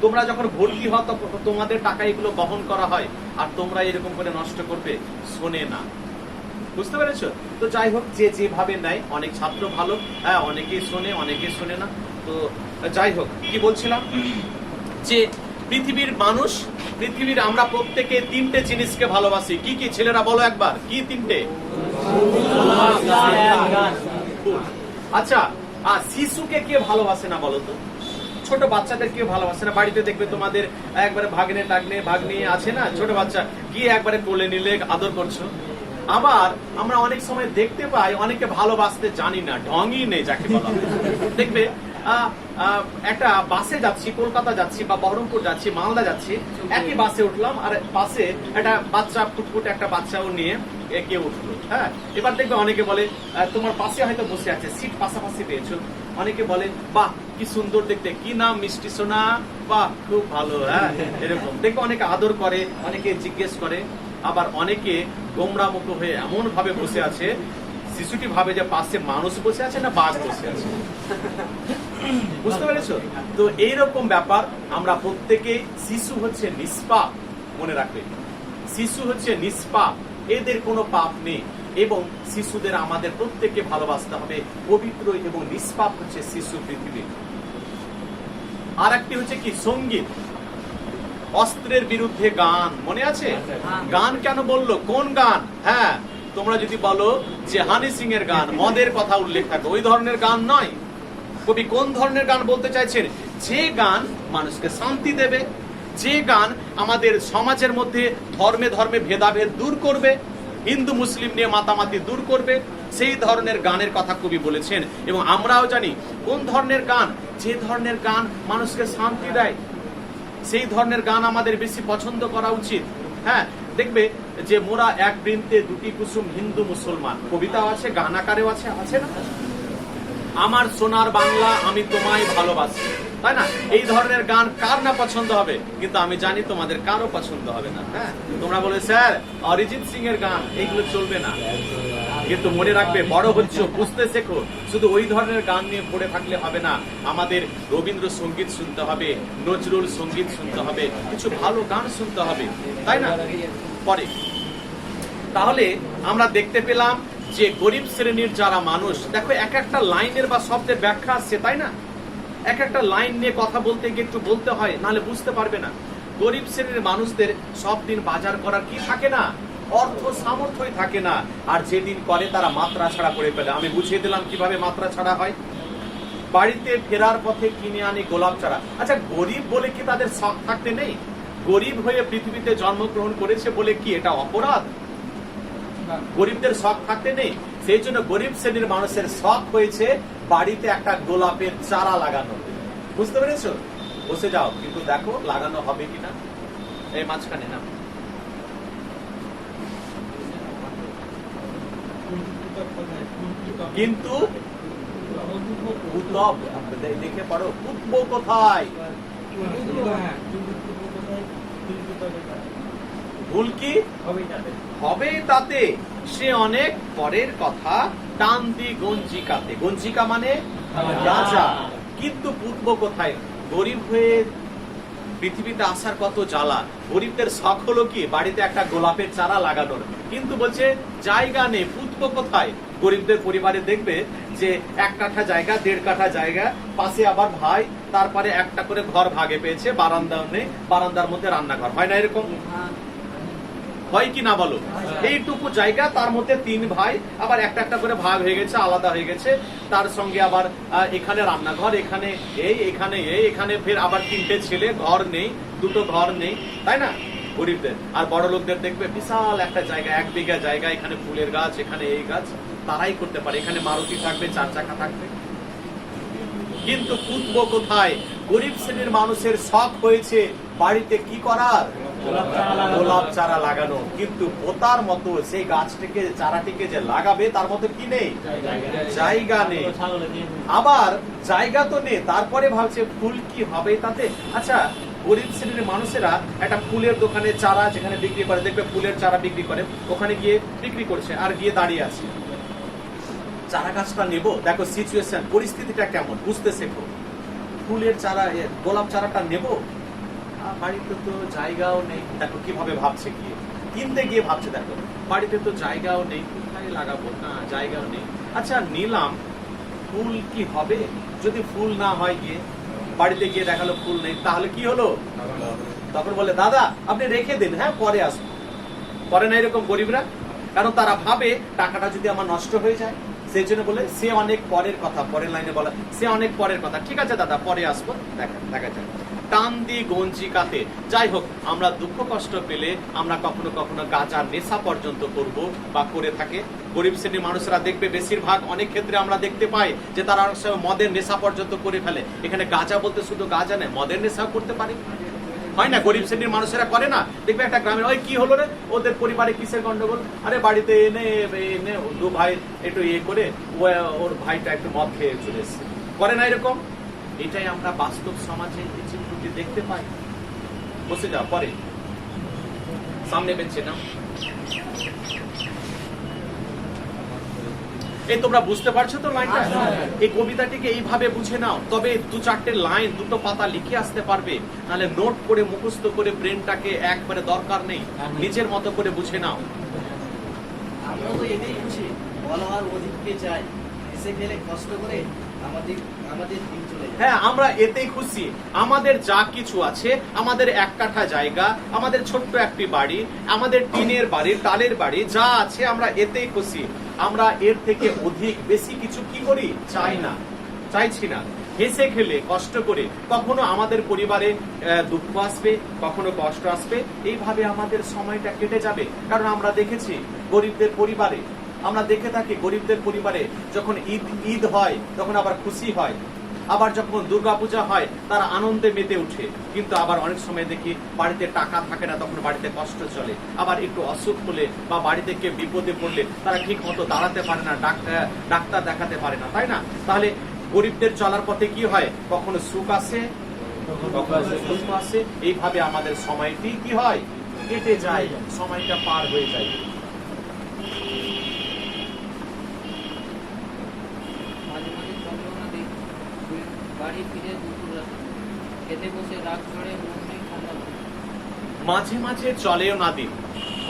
তোমরা যখন ভর্তি হও তখন তোমাদের টাকা এগুলো বহন করা হয়, আর তোমরা এরকম করে নষ্ট করবে, শোনে না। বুঝতে পেরেছো? তো যাই হোক, যে যেভাবে নেয়, অনেক ছাত্র ভালো, হ্যাঁ অনেকেই শোনে অনেকেই শোনে না। তো যাই হোক, কি বলছিলাম, যে পৃথিবীর মানুষ, পৃথিবীর আমরা প্রত্যেকে তিনটে জিনিসকে ভালোবাসি। কি কি ছেলেরা বলো একবার, কি তিনটে? আচ্ছা, আর শিশুকে কে ভালোবাসে না বলো তো? ছোট বাচ্চাদের কেউ ভালোবাসে না? বাড়িতে দেখবে তোমাদের একবারে ভাগ্নে আছে না, ছোট বাচ্চা গিয়ে একবারে কোলে নিলে আদর করছো। আবার আমরা অনেক সময় দেখতে পাই অনেকে ভালোবাসতে জানি না, ঢঙই নেই যাকে বলা হয়। দেখবে একটা বাসে যাচ্ছি, কলকাতা যাচ্ছি বা বহরমপুর যাচ্ছি, মালদা যাচ্ছি, একই বাসে উঠলাম, আর পাশে একটা বাচ্চা, ফুটফুট একটা বাচ্চাও নিয়ে কেউ উঠলো। হ্যাঁ, এবার দেখবে অনেকে বলে তোমার পাশে হয়তো বসে আছে, সিট পাশাপাশি পেয়েছো, অনেকে বলে বাহ কি সুন্দর দেখতে, কি নাম, মিষ্টি সোনা, বাহ খুব ভালো। হ্যাঁ, এরকম দেখবে অনেকে আদর করে, অনেকে জিজ্ঞেস করে। আবার অনেকে গোমরা মুখ হয়ে এমন ভাবে বসে আছে, শিশুটি ভাবে যে পাশে মানুষ বসে আছে না বাঘ বসে আছে। বুঝতে পেরেছো? তো এইরকম ব্যাপার। আমরা প্রত্যেকে, শিশু হচ্ছে নিষ্পাপ, মনে রাখবে, শিশু হচ্ছে নিষ্পাপ, এদের কোনো পাপ নেই, এবং শিশুদের আমাদের প্রত্যেককে ভালোবাসতে হবে। পবিত্র এবং নিষ্পাপ হচ্ছে শিশু পৃথিবী। আর একটি হচ্ছে কি, সঙ্গীত, অস্ত্রের বিরুদ্ধে গান, মনে আছে? গান কেন বললো? কোন গান? হ্যাঁ, তোমরা যদি বলো যে হানি সিং এর গান, মদের কথা উল্লেখ থাকে, ওই ধরনের গান নয়। কবি কোন ধরনের গান বলতে চাইছেন? যে গান মানুষকে শান্তি দেবে, যে গান আমাদের সমাজের মধ্যে ধর্মে ধর্মে ভেদাভেদ দূর করবে, হিন্দু মুসলিম নিয়ে মাতামাতি দূর করবে, সেই ধরনের গানের কথা কবি বলেছেন। এবং আমরাও জানি কোন ধরনের গান, যে ধরনের গান মানুষকে শান্তি দেয়, সেই ধরনের গান আমাদের বেশি পছন্দ করা উচিত। হ্যাঁ, দেখবে যে মোরা এক বৃন্তে দুটি কুসুম হিন্দু মুসলমান, কবিতাও আছে, গান আকারেও আছে, আছে না? আমার সোনার বাংলা আমি তোমায় ভালোবাসি, তাই না? এই ধরনের গান কার না পছন্দ হবে? কিন্তু আমি জানি তোমাদের কারো পছন্দ হবে না। হ্যাঁ, তোমরা বলে স্যার অরিজিৎ সিং এর গান এইগুলো চলবে না। কিন্তু মনে রাখবে, বড় হচ্ছে, বুঝতে শেখো, শুধু ওই ধরনের গান নিয়ে পড়ে থাকলে হবে না। আমাদের রবীন্দ্র সঙ্গীত শুনতে হবে, নজরুল সঙ্গীত শুনতে হবে, কিছু ভালো গান শুনতে হবে, তাই না? পরে তাহলে আমরা দেখতে পেলাম যে গরিব শ্রেণীর যারা মানুষ, দেখো এক একটা লাইনের বা শব্দের ব্যাখ্যা আসছে, তাই না? এক একটা লাইন নিয়ে কথা বলতে গিয়ে একটু বলতে হয়, নাহলে বুঝতে পারবে না। গরিব শ্রেণীর মানুষদের সব দিন বাজার করার কি থাকে না, অর্থ সামর্থ্যই থাকে না। আর যেদিন করে তারা মাত্রা ছাড়া করে ফেলে। আমি বুঝিয়ে দিলাম কিভাবে মাত্রা ছাড়া হয়। বাড়িতে ফেরার পথে কিনে আনি গোলাপ চারা। আচ্ছা, গরিব বলে কি তাদের শখ থাকতে নেই? গরিব হয়ে পৃথিবীতে জন্মগ্রহণ করেছে বলে কি এটা অপরাধ? গরিবদের শখ থাকতে নেই। সেই জন্য গরিব শ্রেণীর মানুষের শখ হয়েছে বাড়িতে একটা গোলাপের চারা লাগানো। বুঝতে পেরেছো? বসে যাও, কিন্তু দেখো লাগানো হবে কিনা। এই মাঝখানে না, কিন্তু দেখে পড়ো, উঠবো কোথায়? ভুল কি হবে তাতে, সে অনেক পরের কথা, টান দি গঞ্জিকাতে। গঞ্জিকা মানে রাজা। কিন্তু পুতবো কোথায়? গরিব হয়ে পৃথিবীতে আসার কত জ্বালা। গরিবদের শখ হলো কি বাড়িতে একটা গোলাপের চারা লাগানোর, কিন্তু বলছে জায়গা নেই, পুতবো কোথায়? গরিবদের পরিবারে দেখবে যে 1 কাঠা জায়গা, 1.5 কাঠা জায়গা, পাশে আবার ভাই, তারপরে একটা করে ঘর ভাগে পেয়েছে, বারান্দাও নেই, বারান্দার মধ্যে রান্নাঘর। হয় না এরকম? হয় কি না বলো? এইটুকু জায়গা, তার মধ্যে 3 ভাই, আবার একটা একটা করে ভাগ হয়ে গেছে, আলাদা হয়ে গেছে। তার সঙ্গে আবার এখানে রান্নাঘর, এখানে এখানে ফের আবার 3টে ছেলে, ঘর নেই, 2টো ঘর নেই, তাই না? গরিবদের। আর বড় লোকদের দেখবে বিশাল একটা জায়গা, 1 বিঘা জায়গা, এখানে ফুলের গাছ, এখানে এই গাছ, তারাই করতে পারে। এখানে মারুতি থাকবে, 4 চাকা থাকবে। কিন্তু পুতবো কোথায়? গরিব শ্রেণীর মানুষের শখ হয়েছে বাড়িতে কি করার? গোলাপ চারা লাগানো। কিন্তু পোতার মতো সেই গাছটিকে, চারাটিকে যে লাগাবে তার মতো কি নেই? জায়গা নেই। আবার জায়গা তো নেই, তারপরে ভাবছে ফুল কি হবে তাতে। আচ্ছা, গরিব শ্রেণীর মানুষেরা একটা ফুলের দোকানে চারা যেখানে বিক্রি করে, দেখবে ফুলের চারা বিক্রি করে, ওখানে গিয়ে বিক্রি করছে, আর গিয়ে দাঁড়িয়ে আছে। চারা গাছটা নেবো, দেখো সিচুয়েশন, পরিস্থিতিটা কেমন, বুঝতে শেখো। ফুলের চারা, গোলাপ চারাটা নেবো, বাড়িতে তো জায়গাও নেই। দেখো কিভাবে ভাবছে, গিয়ে কিনতে গিয়ে ভাবছে, দেখো বাড়িতে তো জায়গাও নেই, কোথায় লাগাবো, না জায়গাও নেই। আচ্ছা নিলাম, ফুল কি হবে? যদি ফুল না হয়, গিয়ে বাড়িতে গিয়ে দেখালো ফুল নেই, তাহলে কি হলো? তখন বলে দাদা আপনি রেখে দিন, হ্যাঁ পরে আসবো। করে না এরকম গরিবরা? কারণ তারা ভাবে টাকাটা যদি আমার নষ্ট হয়ে যায়, সেই জন্য বলে সে অনেক পরের কথা। পরের লাইনে বলা সে অনেক পরের কথা, ঠিক আছে দাদা পরে আসবো, দেখা যায়। টান দি গঞ্জিকাতে। যাই হোক, আমরা দুঃখ কষ্ট পেলে আমরা কখনো কখনো গাঁজার নেশা পর্যন্ত করব বা করে থাকে। গরিব শ্রেণীর মানুষরা দেখবে বেশিরভাগ, অনেক ক্ষেত্রে আমরা দেখতে পাই যে তারা অনেক সময় মদের নেশা পর্যন্ত করে ফেলে। এখানে গাঁজা বলতে শুধু গাঁজা নেই, মদের নেশা করতে পারে। হয় না? গরিব শ্রেণীর মানুষেরা করে না? দেখবে একটা গ্রামের, ওই কি হলো রে, ওদের পরিবারে কিসের গন্ডগোল? আরে বাড়িতে এনে 2 ভাই একটু করে ওর ভাইটা একটু মদ খেয়ে চলে এসছে। করে না এরকম? এটাই আমরা বাস্তব সমাজে এই চিত্রটি দেখতে পাই। বসে যাও, পরে সামনে বেঁচে নাও। এই তোমরা বুঝতে পারছো তো লাইনটা? এই কবিতাটিকে এইভাবে বুঝে নাও, তবে 2-4টে লাইন, 2টো পাতা লিখে আসতে পারবে। নাহলে নোট করে মুখস্থ করে ব্রেনটাকে একবারে দরকার নেই, নিজের মতো করে বুঝে নাও। আমরা তো এটাই খুশি, বলার অধিককে চাই, এসে গেলে কষ্ট করে আমাদের দিন চলে যায়। হ্যাঁ, আমরা এতেই খুশি। আমাদের যা কিছু আছে, আমাদের 1 কাঠা জায়গা, আমাদের ছোট্ট একটি বাড়ি, আমাদের টিনের বাড়ি, টালের বাড়ি, যা আছে আমরা এতেই খুশি। আমরা এর থেকে অধিক বেশি কিছু কি করি? চাই না, চাইছি না। হেসে খেলে, কষ্ট করে, কখনো আমাদের পরিবারে দুঃখ আসবে, কখনো কষ্ট আসবে, এইভাবে আমাদের সময়টা কেটে যাবে। কারণ আমরা দেখেছি গরিবদের পরিবারে, আমরা দেখে থাকি গরিবদের পরিবারে যখন ঈদ হয় তখন আবার খুশি হয়, আবার যখন দুর্গাপূজা হয় তারা আনন্দে মেতে উঠে। কিন্তু আবার অনেক সময় দেখি বাড়িতে টাকা থাকে না, তখন বাড়িতে কষ্ট চলে। আবার একটু অসুখ হলে বা বাড়িতে কেউ বিপদে পড়লে তারা ঠিক মতো দাঁড়াতে পারে না, ডাক্তার দেখাতে পারে না, তাই না? তাহলে গরিবদের চলার পথে কি হয়? কখনো সুখ আসে, কখনো দুঃখ আসে। এইভাবে আমাদের সময়টি কি হয়? কেটে যায়, সময়টা পার হয়ে যায়। মাঝে মাঝে চলেও না দিন,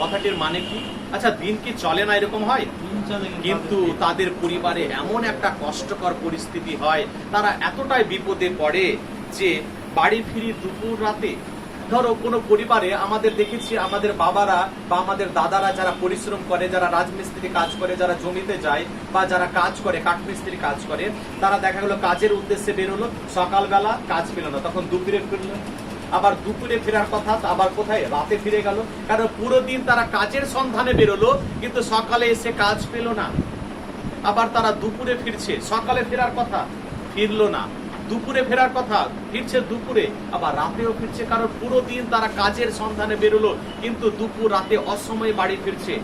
কথাটির মানে কি? আচ্ছা, দিন কি চলে না এরকম হয়? কিন্তু তাদের পরিবারে এমন একটা কষ্টকর পরিস্থিতি হয়, তারা এতটাই বিপদে পড়ে যে বাড়ি ফিরি দুপুর রাতে, ধরো কোনো পরিবারে আমাদের দেখেছি আমাদের বাবারা বা আমাদের দাদারা যারা পরিশ্রম করে, যারা রাজমিস্ত্রি কাজ করে, যারা জমিতে যায় বা যারা কাজ করে, কাঠমিস্ত্রি কাজ করে, তারা দেখা গেলো কাজের উদ্দেশ্যে বেরোলো, সকালবেলা কাজ পেল না, তখন দুপুরে ফিরলো, আবার দুপুরে ফেরার কথা আবার কোথায় রাতে ফিরে গেল, কারণ পুরো দিন তারা কাজের সন্ধানে বেরোলো কিন্তু সকালে এসে কাজ পেল না। আবার তারা দুপুরে ফিরছে, সকালে ফেরার কথা ফিরলো না, দুপুরে ফেরার কথা ফিরছে দুপুরে, আবার রাতেও ফিরছে, কারণ পুরো দিন তারা কাজের সন্ধানে বেরোলো কিন্তু দুপুর রাতে অসময়ে বাড়ি ফিরছে।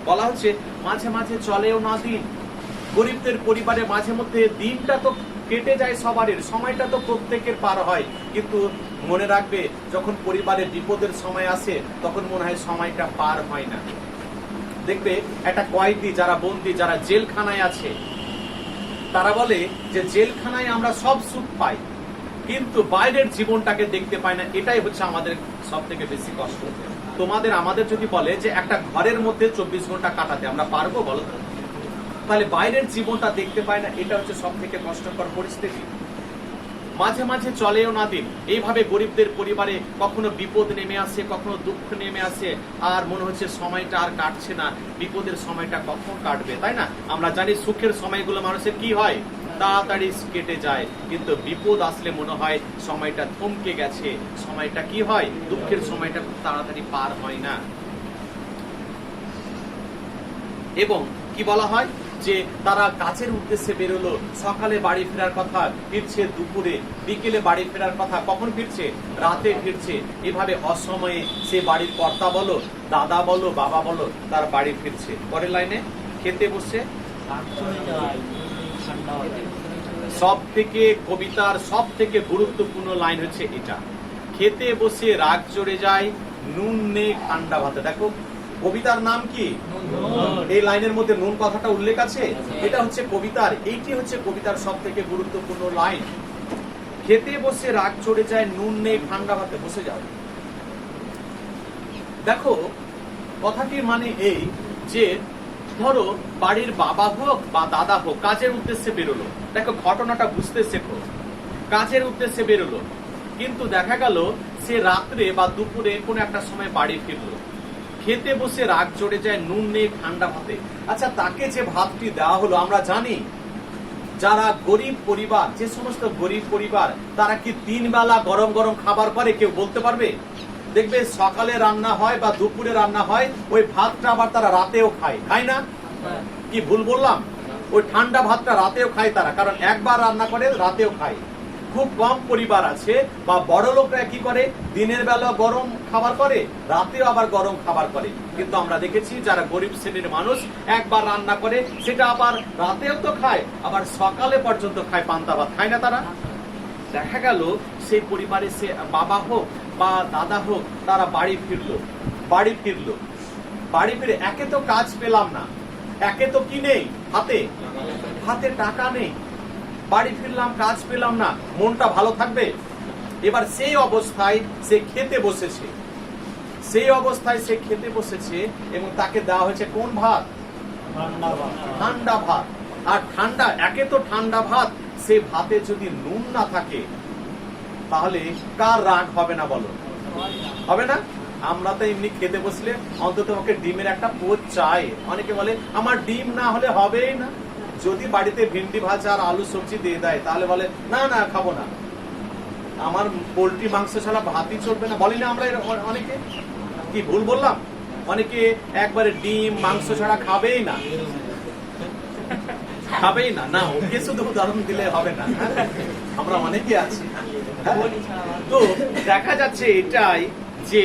বলা হচ্ছে মাঝে মাঝে চলেও না দিন। গরিবদের পরিবারে মাঝে মধ্যে দিনটা তো কেটে যায়, সবারই সময়টা তো প্রত্যেকের পার হয়, কিন্তু মনে রাখবে যখন পরিবারে বিপদের সময় আসে তখন মনে হয় সময়টা পার হয় না। দেখবে একটা কয়েদি, যারা বন্দী, যারা জেলখানায় আছে, তারা বলে যে জেলখানায় আমরা সব সুখ পাই কিন্তু বাইরের জীবনটাকে দেখতে পাই না, এটাই হচ্ছে আমাদের সব থেকে বেশি কষ্ট। তোমাদের আমাদের যদি বলে যে একটা ঘরের মধ্যে 24 ঘন্টা কাটাতে আমরা পারবো বলো, তাহলে বাইরের জীবনটা দেখতে পাই না, এটা হচ্ছে সব থেকে কষ্টকর পরিস্থিতি। মাঝে মাঝে চলেও না দিন। এইভাবে গরিবদের পরিবারে কখনো বিপদ নেমে আসে, কখনো দুঃখ নেমে আসে, আর মনে হচ্ছে সময়টা আর কাটছে না, বিপদের সময়টা কখন কাটবে, তাই না? আমরা জানি সুখের সময়গুলো মানুষের কি হয়, তাড়াতাড়ি কেটে যায়, কিন্তু বিপদ আসলে মনে হয় সময়টা থমকে গেছে, সময়টা কি হয়, দুঃখের সময়টা খুব তাড়াতাড়ি পার হয় না। এবং কি বলা হয় যে তারা কাজের উদ্দেশ্যে বেরোলো, সকালে বাড়ি ফেরার কথা, ফিরছে দুপুরে, বিকেলে বাড়ি ফেরার কথা, কখন ফিরছে, রাতে ফিরছে। এভাবে অসময়ে সে বাড়ির কর্তা বলো, দাদা বলো, বাবা বলো, তার বাড়ি ফিরছে। পরের লাইনে খেতে বসে, সব থেকে কবিতার সব থেকে গুরুত্বপূর্ণ লাইন হচ্ছে এটা, খেতে বসে রাগ চড়ে যায়, নুন নেই ঠান্ডা ভাতে। দেখো কবিতার নাম কি, এই লাইনের মধ্যে নুন কথাটা উল্লেখ আছে, এটা হচ্ছে কবিতার, এইটি হচ্ছে কবিতার সব থেকে গুরুত্বপূর্ণ লাইন। খেতে বসে রাগ চড়ে যায়, নুন নেই ঠান্ডা ভাতে, বসে যাও। দেখো কথাটির মানে এই যে ধরো বাড়ির বাবা হোক বা দাদা হোক কাজের উদ্দেশ্যে বেরোলো, দেখো ঘটনাটা বুঝতে শেখো, কাজের উদ্দেশ্যে বেরোলো কিন্তু দেখা গেল সে রাত্রে বা দুপুরে কোন একটা সময় বাড়ি ফিরলো, খেতে বসে রাগ চড়ে যায়, নুন নেই ঠান্ডা ভাতে। আচ্ছা তাকে যে ভাতটি দেওয়া হলো, আমরা জানি যারা গরিব পরিবার, যে সমস্ত গরিব পরিবার তারা কি 3 বেলা গরম গরম খাবার করে, কেউ বলতে পারবে? দেখবে সকালে রান্না হয় বা দুপুরে রান্না হয়, ওই ভাতটা আবার তারা রাতেও খায়, খায় না? কি ভুল বললাম? ওই ঠান্ডা ভাতটা রাতেও খায় তারা, কারণ একবার রান্না করে রাতেও খায়। খুব কম পরিবার আছে বা বড় লোকরা কি করে, দিনের বেলা গরম খাবার করে, রাতেও আবার গরম খাবার করে। কিন্তু আমরা দেখেছি যারা গরিব শ্রেণীর মানুষ একবার রান্না করে সেটা আবার রাতেও তো খায়, আবার সকালে পর্যন্ত খায়, পান্তা ভাত খায় না তারা। দেখা গেল সেই পরিবারে সে বাবা হোক বা দাদা হোক, তারা বাড়ি ফিরলো, বাড়ি ফিরে একে তো কাজ পেলাম না, একে তো কি নেই হাতে, হাতে টাকা নেই, বাড়ি ফিরলাম কাজ পেলাম না, মনটা ভালো থাকবে? এবার সেই অবস্থায় সে খেতে বসেছে, এবং তাকে দেওয়া হয়েছে কোন ভাত? ঠান্ডা ভাত। আর ঠান্ডা, একে তো ঠান্ডা ভাত, সে ভাতে যদি নুন না থাকে তাহলে কার রাগ হবে না বলো? হবে না? আমরা তো এমনি খেতে বসলে অন্তত ওকে ডিমের একটা পোচ চাই। অনেকে বলে আমার ডিম না হলে হবেই না। যদি বাড়িতে ভিন্ডি ভাজা আর আলু সবজি দিয়ে দেয় তাহলে বলে না না খাবো না, আমার পোল্ট্রি মাংস ছাড়া ভাতই চলবে না, বলি না আমরা অনেকে? কি ভুল বললাম? অনেকে একবারে ডিম মাংস ছাড়া খাবেই না, না ওকে শুধু উদাহরণ দিলে হবে না, আমরা অনেকে আছি। তো দেখা যাচ্ছে এটাই যে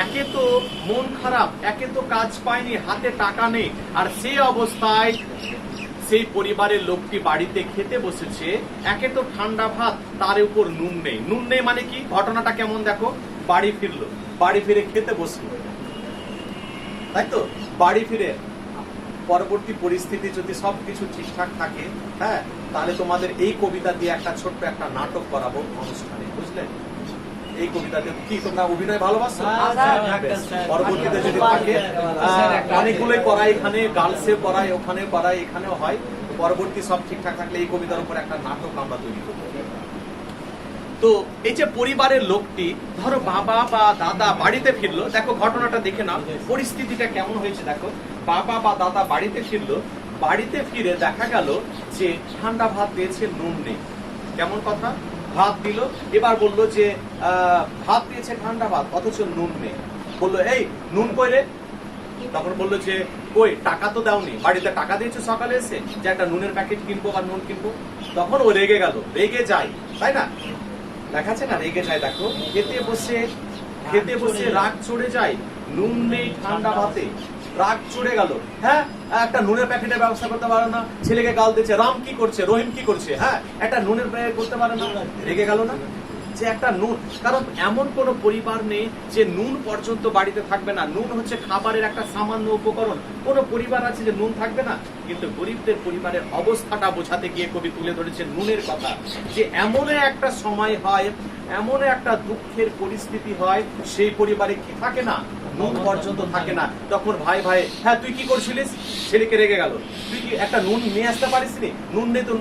একে তো মন খারাপ, একে তো কাজ পায়নি, হাতে টাকা নেই, আর সেই অবস্থায় সেই পরিবারের লোকটি বাড়িতে খেতে বসেছে, একে তো ঠান্ডা ভাত, তার উপর নুন নেই। নুন নেই মানে কি? ঘটনাটা কেমন দেখো, বাড়ি ফিরলো, বাড়ি ফিরে খেতে বসলো, তাই তো? বাড়ি ফিরে পরবর্তী পরিস্থিতি যদি সবকিছু ঠিকঠাক থাকে, হ্যাঁ, তাহলে তোমাদের এই কবিতা দিয়ে একটা ছোট্ট একটা নাটক করাবো অনুষ্ঠানে, বুঝলে? এই কবিতাতে কি তোমরা অভিনয় ভালোবাসো? পরবর্তীতে যদি থাকে, অনেকগুলোই করাই, এখানে গার্লসে করাই, ওখানে করাই, এখানেও হয়। পরবর্তী সব ঠিকঠাক থাকলে এই কবিতার উপর একটা নাটক আমরা তৈরি করবো। তো এই যে পরিবারের লোকটি ধরো বাবা বা দাদা বাড়িতে ফিরলো, দেখো ঘটনাটা দেখে নাও, পরিস্থিতিটা কেমন হয়েছে দেখো। বাবা বা দাদা বাড়িতে ফিরলো, বাড়িতে ফিরে দেখা গেল যে ঠান্ডা ভাত দিয়েছে, নুন নেই। কেমন কথা, ভাত দিল, এবার বললো যে ভাত দিয়েছে ঠান্ডা ভাত অথচ নুন নেই। বললো এই নুন কই রে? তখন বললো যে কই, টাকা তো দাওনি, বাড়িতে টাকা দিয়েছো সকালে এসে যে একটা নুনের প্যাকেট কিনবো বা নুন কিনবো। তখন ও রেগে গেল, রেগে যায়, তাই না, দেখাচ্ছে না, রেগে যায়। দেখো খেতে বসে রাগ চড়ে যায়, নুন নেই ঠান্ডা ভাতে, রাগ চড়ে গেল। হ্যাঁ, একটা নুনের প্যাকেটের ব্যবস্থা করতে পারে না, ছেলেকে গাল দিচ্ছে, রাম কি করছে, রহিম কি করছে, হ্যাঁ একটা নুনের প্যাকেট করতে পারে না, রেগে গেল না যে একটা নুন। কারণ এমন কোন পরিবার নেই যে নুন পর্যন্ত বাড়িতে থাকবে না। নুন হচ্ছে খাবারের একটা সামান্য উপকরণ। কোন পরিবার আছে যে নুন থাকবে না? কিন্তু গরিবদের পরিবারের অবস্থাটা বোঝাতে গিয়ে কবি তুলে ধরেছে নুনের কথা, যে এমন একটা সময় হয়, এমন একটা দুঃখের পরিস্থিতি হয়, সেই পরিবারে কি থাকে না, নুন পর্যন্ত থাকে না। তখন ভাই ভাই, হ্যাঁ তুই কি করছিলিস, ছেলেকে রেগে গেল, তুই কি একটা নুন নিয়ে আসতে পারিস নি, নুন নেই তো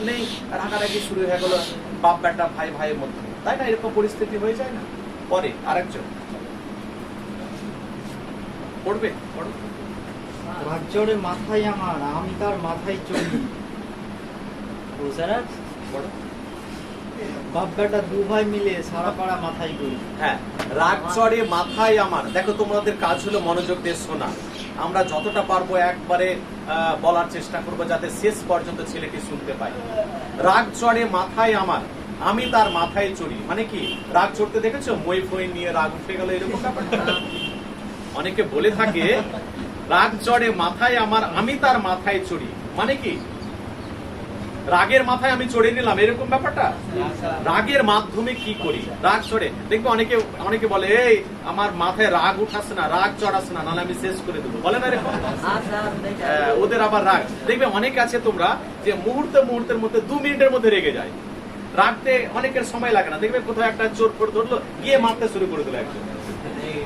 নেই, রাগারাগি শুরু হয়ে গেল বাপ বেটা ভাই ভাইয়ের মধ্যে, তাই না? এরকম পরিস্থিতি হয়ে যায় না? পরে আরেকজন পড়বে, পড়ো। রাগ চড়ে মাথায় আমার, আমি তার মাথায় চড়ি। পড়ো। বাপ বেটা দু ভাই মিলে সারা পাড়া মাথায় করি। হ্যাঁ, রাগ চড়ে মাথায় আমার। দেখো তোমাদের কাজ হলো মনোযোগ দিয়ে শোনা। আমরা যতটা পারবো একবারে বলার চেষ্টা করবো যাতে শেষ পর্যন্ত ছেলেটি শুনতে পায়। রাগ চড়ে মাথায় আমার, আমি তার মাথায় চড়ি। মানে কি, রাগ চড়তে দেখেছো, মই ফই নিয়ে রাগ উঠে গেল, এরকম ব্যাপারটা অনেকে বলে থাকে। রাগ চড়ে মাথায় আমার, আমি তার মাথায় চড়ি, মানে কি রাগের মাথায় আমি চড়ে নিলাম, এরকম ব্যাপারটা। রাগের মাধ্যমে কি করি, রাগ চড়ে দেখবো অনেকে বলে এই আমার মাথায় রাগ উঠাস না, রাগ চড়াস না, নাহলে আমি শেষ করে দেবো, বলে না এরকম। ওদের আবার রাগ দেখবে অনেক আছে তোমরা, যে মুহূর্তের মধ্যে 2 মিনিটের মধ্যে রেগে যায়। রাগতে অনেকের সময় লাগে না, দেখবে কোথাও একটা চোর ফোর ধরলো, গিয়ে মারতে শুরু করে দিল একজন।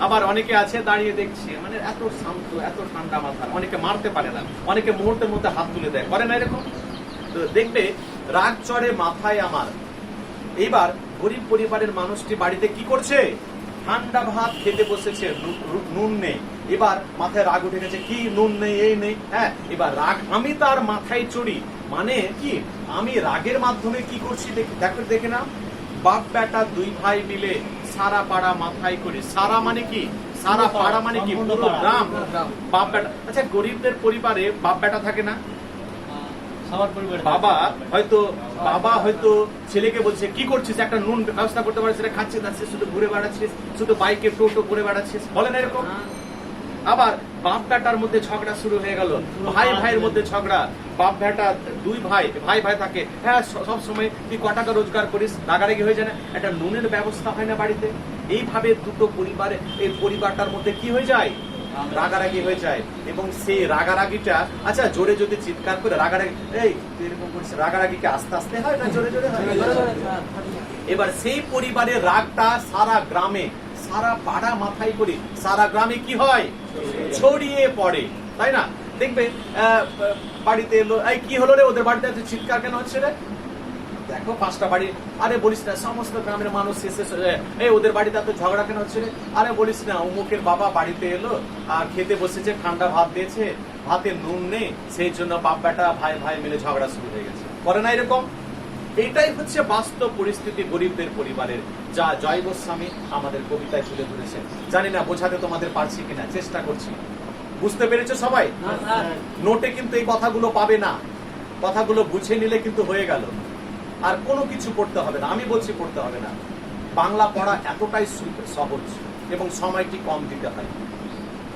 আবার অনেকে আছে দাঁড়িয়ে দেখছে, মানে এত শান্ত, এত ঠান্ডা মাথা, অনেকে মারতে পারে না, অনেকে মুহূর্তের মধ্যে হাত তুলে দেয়, করে না এরকম। তো দেখবে রাগ চড়ে মাথায় আমার। এবার গরিব পরিবারের মানুষটি বাড়িতে কি করছে, ঠান্ডা ভাত খেতে বসেছে, নুন নেই। এবার মাথায় রাগ উঠে গেছে, কি নুন নেই, এই নেই। হ্যাঁ, এবার রাগ আমি তার মাথায় চড়ি, মানে কি আমি রাগের মাধ্যমে কি করছি দেখে না, বাপ বেটা 2 ভাই মিলে সারা পাড়া মাথায় করি। সারা মানে কি, সারা পাড়া মানে কি, পুরো গ্রাম। বাপ বেটা, আচ্ছা গরিবদের পরিবারে বাপ বেটা থাকে না? বাবা হয়তো ছেলেকে বলছে কি করছিস, একটা নুন ব্যবস্থা করতে পারছিস, খাচ্ছে দাচ্ছে, শুধু ঘুরে বেড়াচ্ছিস, শুধু বাইকে টোটো করে বেড়াচ্ছিস, বলে না এরকম। আবার বাপ বেটার মধ্যে ঝগড়া শুরু হয়ে গেল, ভাই ভাইয়ের মধ্যে ঝগড়া, বাপ বেটা 2 ভাই থাকে, হ্যাঁ সব সময় তুই ক টাকা রোজগার করিস, রাগারাগি হয়ে যায় না, একটা নুনের ব্যবস্থা হয় না বাড়িতে। এইভাবে দুটো পরিবারে, এই পরিবারটার মধ্যে কি হয়ে যায়, রাগারাগি হয়ে যায়। এবং সেই রাগারাগিটা, আচ্ছা জোরে যদি চিৎকার করে রাগারাগি, এই তুই এরকম করছিস, রাগারাগিকে আস্তে আস্তে হয় না জোরে জোরে হয়? এবার সেই পরিবারের রাগটা সারা গ্রামে, সারা পাড়া মাথায় করি, সারা গ্রামে কি হয়, ছড়িয়ে পড়ে, তাই না? দেখবে বাড়িতে এলো, এই কি হলো রে, ওদের বাড়িতে চিৎকার কেন হচ্ছে রে? দেখো 5টা বাড়ি, আরে বলিস না, সমস্ত গ্রামের মানুষ এসে, এই ওদের বাড়িতে এত ঝগড়া কেন হচ্ছে রে? আরে বলিস না, অমুকের বাবা বাড়িতে এলো আর খেতে বসেছে, ঠান্ডা ভাত দিয়েছে, ভাতে নুন নেই, সেই জন্য বাপ বেটা ভাই ভাই মিলে ঝগড়া শুরু হয়ে গেছে, করে না এরকম? এটাই হচ্ছে বাস্তব পরিস্থিতি গরিবদের পরিবারের, যা জয় গোস্বামী আমাদের কবিতায় তুলে ধরেছেন। জানি না বোঝাতে তোমাদের পারছি কিনা, চেষ্টা করছি। বুঝতে পেরেছো সবাই? নোটে কিন্তু এই কথাগুলো পাবে না, কথাগুলো বুঝে নিলে কিন্তু হয়ে গেল, আর কোনো কিছু পড়তে হবে না। আমি বলছি পড়তে হবে না, বাংলা পড়া এতটাই সহজ এবং সময়টি কম দিতে হয়,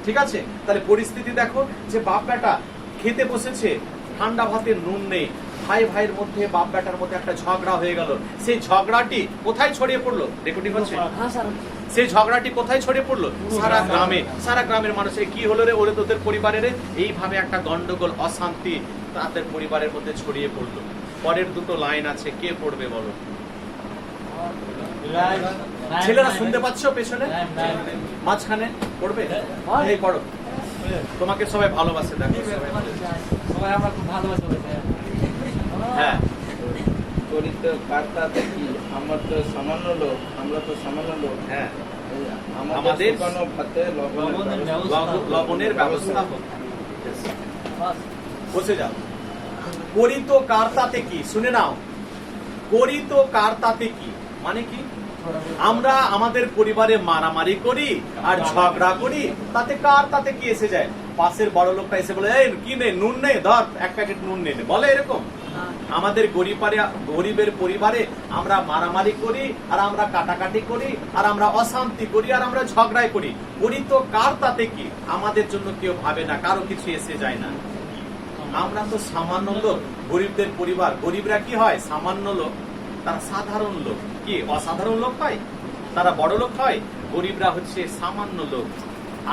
ঠিক আছে? তাহলে পরিস্থিতি দেখো, যে বাপ বেটা খেতে বসেছে, ঠান্ডা ভাতে নুন নেই, ভাই ভাইয়ের মধ্যে, বাপ বেটার মধ্যে একটা ঝগড়া হয়ে গেল। সেই ঝগড়াটি কোথায় ছড়িয়ে পড়লো, রেকর্ডিং হচ্ছে? সেই ঝগড়াটি কোথায় ছড়িয়ে পড়লো, সারা গ্রামে। সারা গ্রামের মানুষের কি হলো রে, ওরে তোদের পরিবারের, এইভাবে একটা গন্ডগোল, অশান্তি তাদের পরিবারের মধ্যে ছড়িয়ে পড়লো। পরের দুটো লাইন আছে, কে পড়বে বলো? ছেলেরা শুনতে পাচ্ছ পেছনে, মাঝখানে পড়বে, এই পড়ো। তোমাকে সবাই ভালোবাসে, দেখো সবাই আমরা খুব ভালোবাসি। হ্যাঁ, তো গরিব তো কার্তা দেখি, আমরা তো সামান্য লোক, হ্যাঁ আমাদের আমাদের শুকানো ভাতে লবণের ব্যবস্থা। লবণের ব্যবস্থা হোক। বাস। বসে যাও। করি তো কার তাতে কি, শুনে নাও, করি তো কার তাতে কি মানে কি? আমরা আমাদের পরিবারে মারামারি করি আর ঝগড়া করি, তাতে কার তাতে কি এসে যায়? পাশের বড় লোকটা এসে বলে, এই কি নে, নুন নেই, ধর এক প্যাকেট নুন নে, বলে এরকম? আমাদের গরিবের পরিবারে আমরা মারামারি করি আর আমরা কাটাকাটি করি আর আমরা অশান্তি করি আর আমরা ঝগড়াই করি। করি তো কার তাতে কি? আমাদের জন্য কেউ ভাবে না, কারো কিছু এসে যায় না। আমরা তো সামান্য লোক, গরিবদের পরিবার। গরিবরা কি হয়? সামান্য লোক, তারা সাধারণ লোক। কি অসাধারণ লোক হয়? তারা বড় লোক হয়? গরিবরা হচ্ছে সামান্য লোক।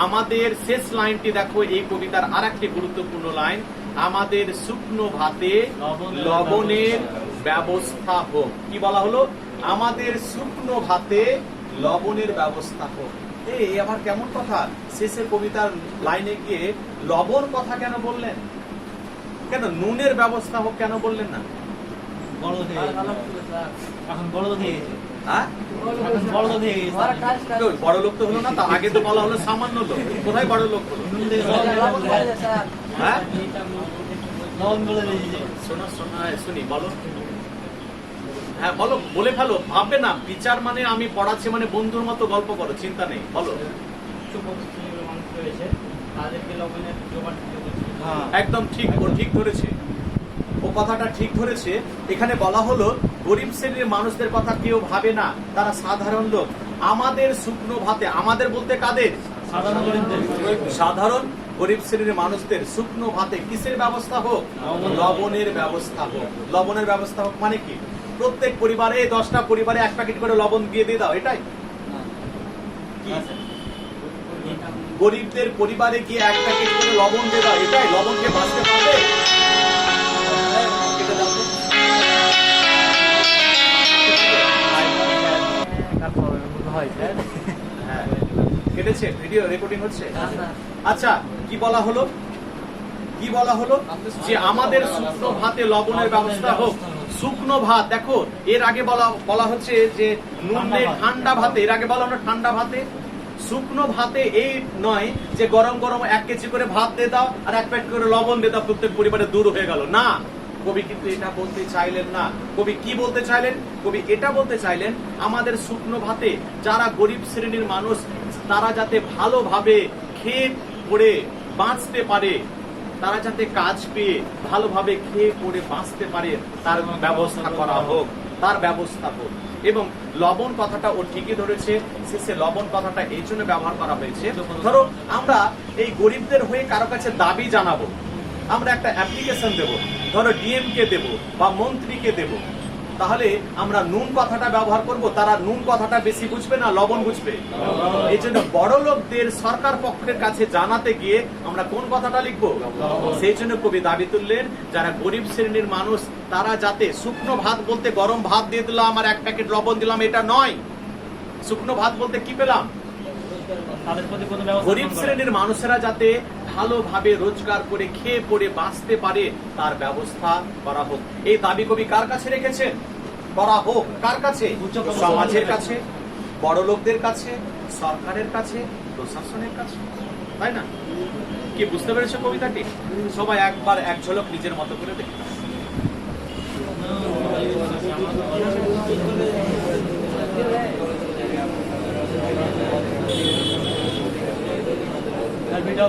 আমাদের শেষ লাইনটি দেখো এই কবিতার আর একটি গুরুত্বপূর্ণ লাইন, আমাদের শুকনো ভাতে লবণের ব্যবস্থা হোক। কি বলা হলো? আমাদের শুকনো ভাতে লবণের ব্যবস্থা হোক। এই আবার কেমন কথা? শেষের কবিতার লাইনে গিয়ে লবণ কথা কেন বললেন? কেন নুনের ব্যবস্থা হোক কেন বললেন না? বড় হয়ে গেছে। এখন বড় হয়ে গেছে। হ্যাঁ? এখন বড় হয়ে গেছে। ওই বড় লোক তো হলো না, তা আগে তো বলা হলো সামান্য লোক। কোথায় বড় লোক হলো? নুন দিয়ে হ্যাঁ? লবণ বলে দিয়েছে। শোনো শোনো, শুনি, বলো। হ্যাঁ বলো, বলে ফেলো, ভাববে না। বিচার মানে আমি পড়াচ্ছি মানে বন্ধুর মতো গল্প করো, চিন্তা নেই, বলো। একদম ঠিক, ও ঠিক ধরেছে, ও কথাটা ঠিক ধরেছে। এখানে বলা হলো গরিব শ্রেণীর মানুষদের কথা কেউ ভাবে না, তারা সাধারণ লোক। আমাদের শুকনো ভাতে, আমাদের বলতে কাদের? সাধারণ গরিব শ্রেণীর মানুষদের শুকনো ভাতে কিসের ব্যবস্থা হোক? লবণের ব্যবস্থা হোক। লবণের ব্যবস্থা হোক মানে কি? প্রত্যেক পরিবারে 10টা পরিবারে 1 প্যাকেট করে লবণ দিয়ে দাও, এটাই কি? গরিবদের পরিবারে গিয়ে 1 প্যাকেট করে লবণ দিয়ে দাও, এটাই? লবণ খেয়ে বাঁচতে পারবে? কেটে দাও তো। হ্যাঁ, কেটেছে? ভিডিও রেকর্ডিং হচ্ছে? আচ্ছা, কি বলা হলো? কি বলা হলো? যে আমাদের শুকনো ভাতে লবণের ব্যবস্থা হোক। শুকনো ভাত, দেখো এর আগে বলা হচ্ছে যে নুনে ঠান্ডা ভাতে, এর আগে বলা হলো ঠান্ডা ভাতে। শুকনো ভাতে এই নয় যে গরম গরম 1 কেজি করে ভাত দিয়ে দাও আর 1 প্যাকেট করে লবণ দিয়ে দাও, প্রত্যেক পরিবারে দূর হয়ে গেল। না, কবি কিন্তু এটা বলতে চাইলেন না। কবি কি বলতে চাইলেন? কবি এটা বলতে চাইলেন, আমাদের শুকনো ভাতে যারা গরিব শ্রেণীর মানুষ, তারা যাতে ভালোভাবে খেয়ে পড়ে বাঁচতে পারে, তারা যাতে কাজ পেয়ে ভালোভাবে খেয়ে পড়ে বাঁচতে পারে, তার ব্যবস্থা করা হোক, তার ব্যবস্থা হোক। এবং লবণ কথাটা ও ঠিকই ধরেছে, শেষে লবণ কথাটা এই জন্য ব্যবহার করা হয়েছে, ধরো আমরা এই গরিবদের হয়ে কারো কাছে দাবি জানাবো, আমরা একটা অ্যাপ্লিকেশন দেব, ধরো ডিএম কে দেব বা মন্ত্রীকে দেব, তাহলে আমরা নুন কথাটা ব্যবহার করব। তারা নুন কথাটা বেশি বুঝবে না লবণ বুঝবে? এই জন্য বড় লোকদের সরকার পক্ষের কাছে জানাতে গিয়ে আমরা কোন কথাটা লিখবো? সেই জন্য কবি দাবি তুললেন, যারা গরিব শ্রেণীর মানুষ তারা যাতে, শুকনো ভাত বলতে গরম ভাত দিয়ে দিলাম আর 1 প্যাকেট লবণ দিলাম, এটা নয়। শুকনো ভাত বলতে কি পেলাম? গরিব শ্রেণীর মানুষেরা যাতে ভালোভাবে রোজগার করে খেয়ে পড়ে বাঁচতে পারে, তার ব্যবস্থা করা হোক। এই দাবি কবি কার কাছে রেখেছেন? করা হোক কার কাছে? সমাজের কাছে, বড় লোকদের কাছে, সরকারের কাছে, প্রশাসনের কাছে, তাই না? কি বুঝতে পেরেছে কবিতাটি? সবাই একবার এক ঝলক নিজের মতো করে দেখতে। ভিডিও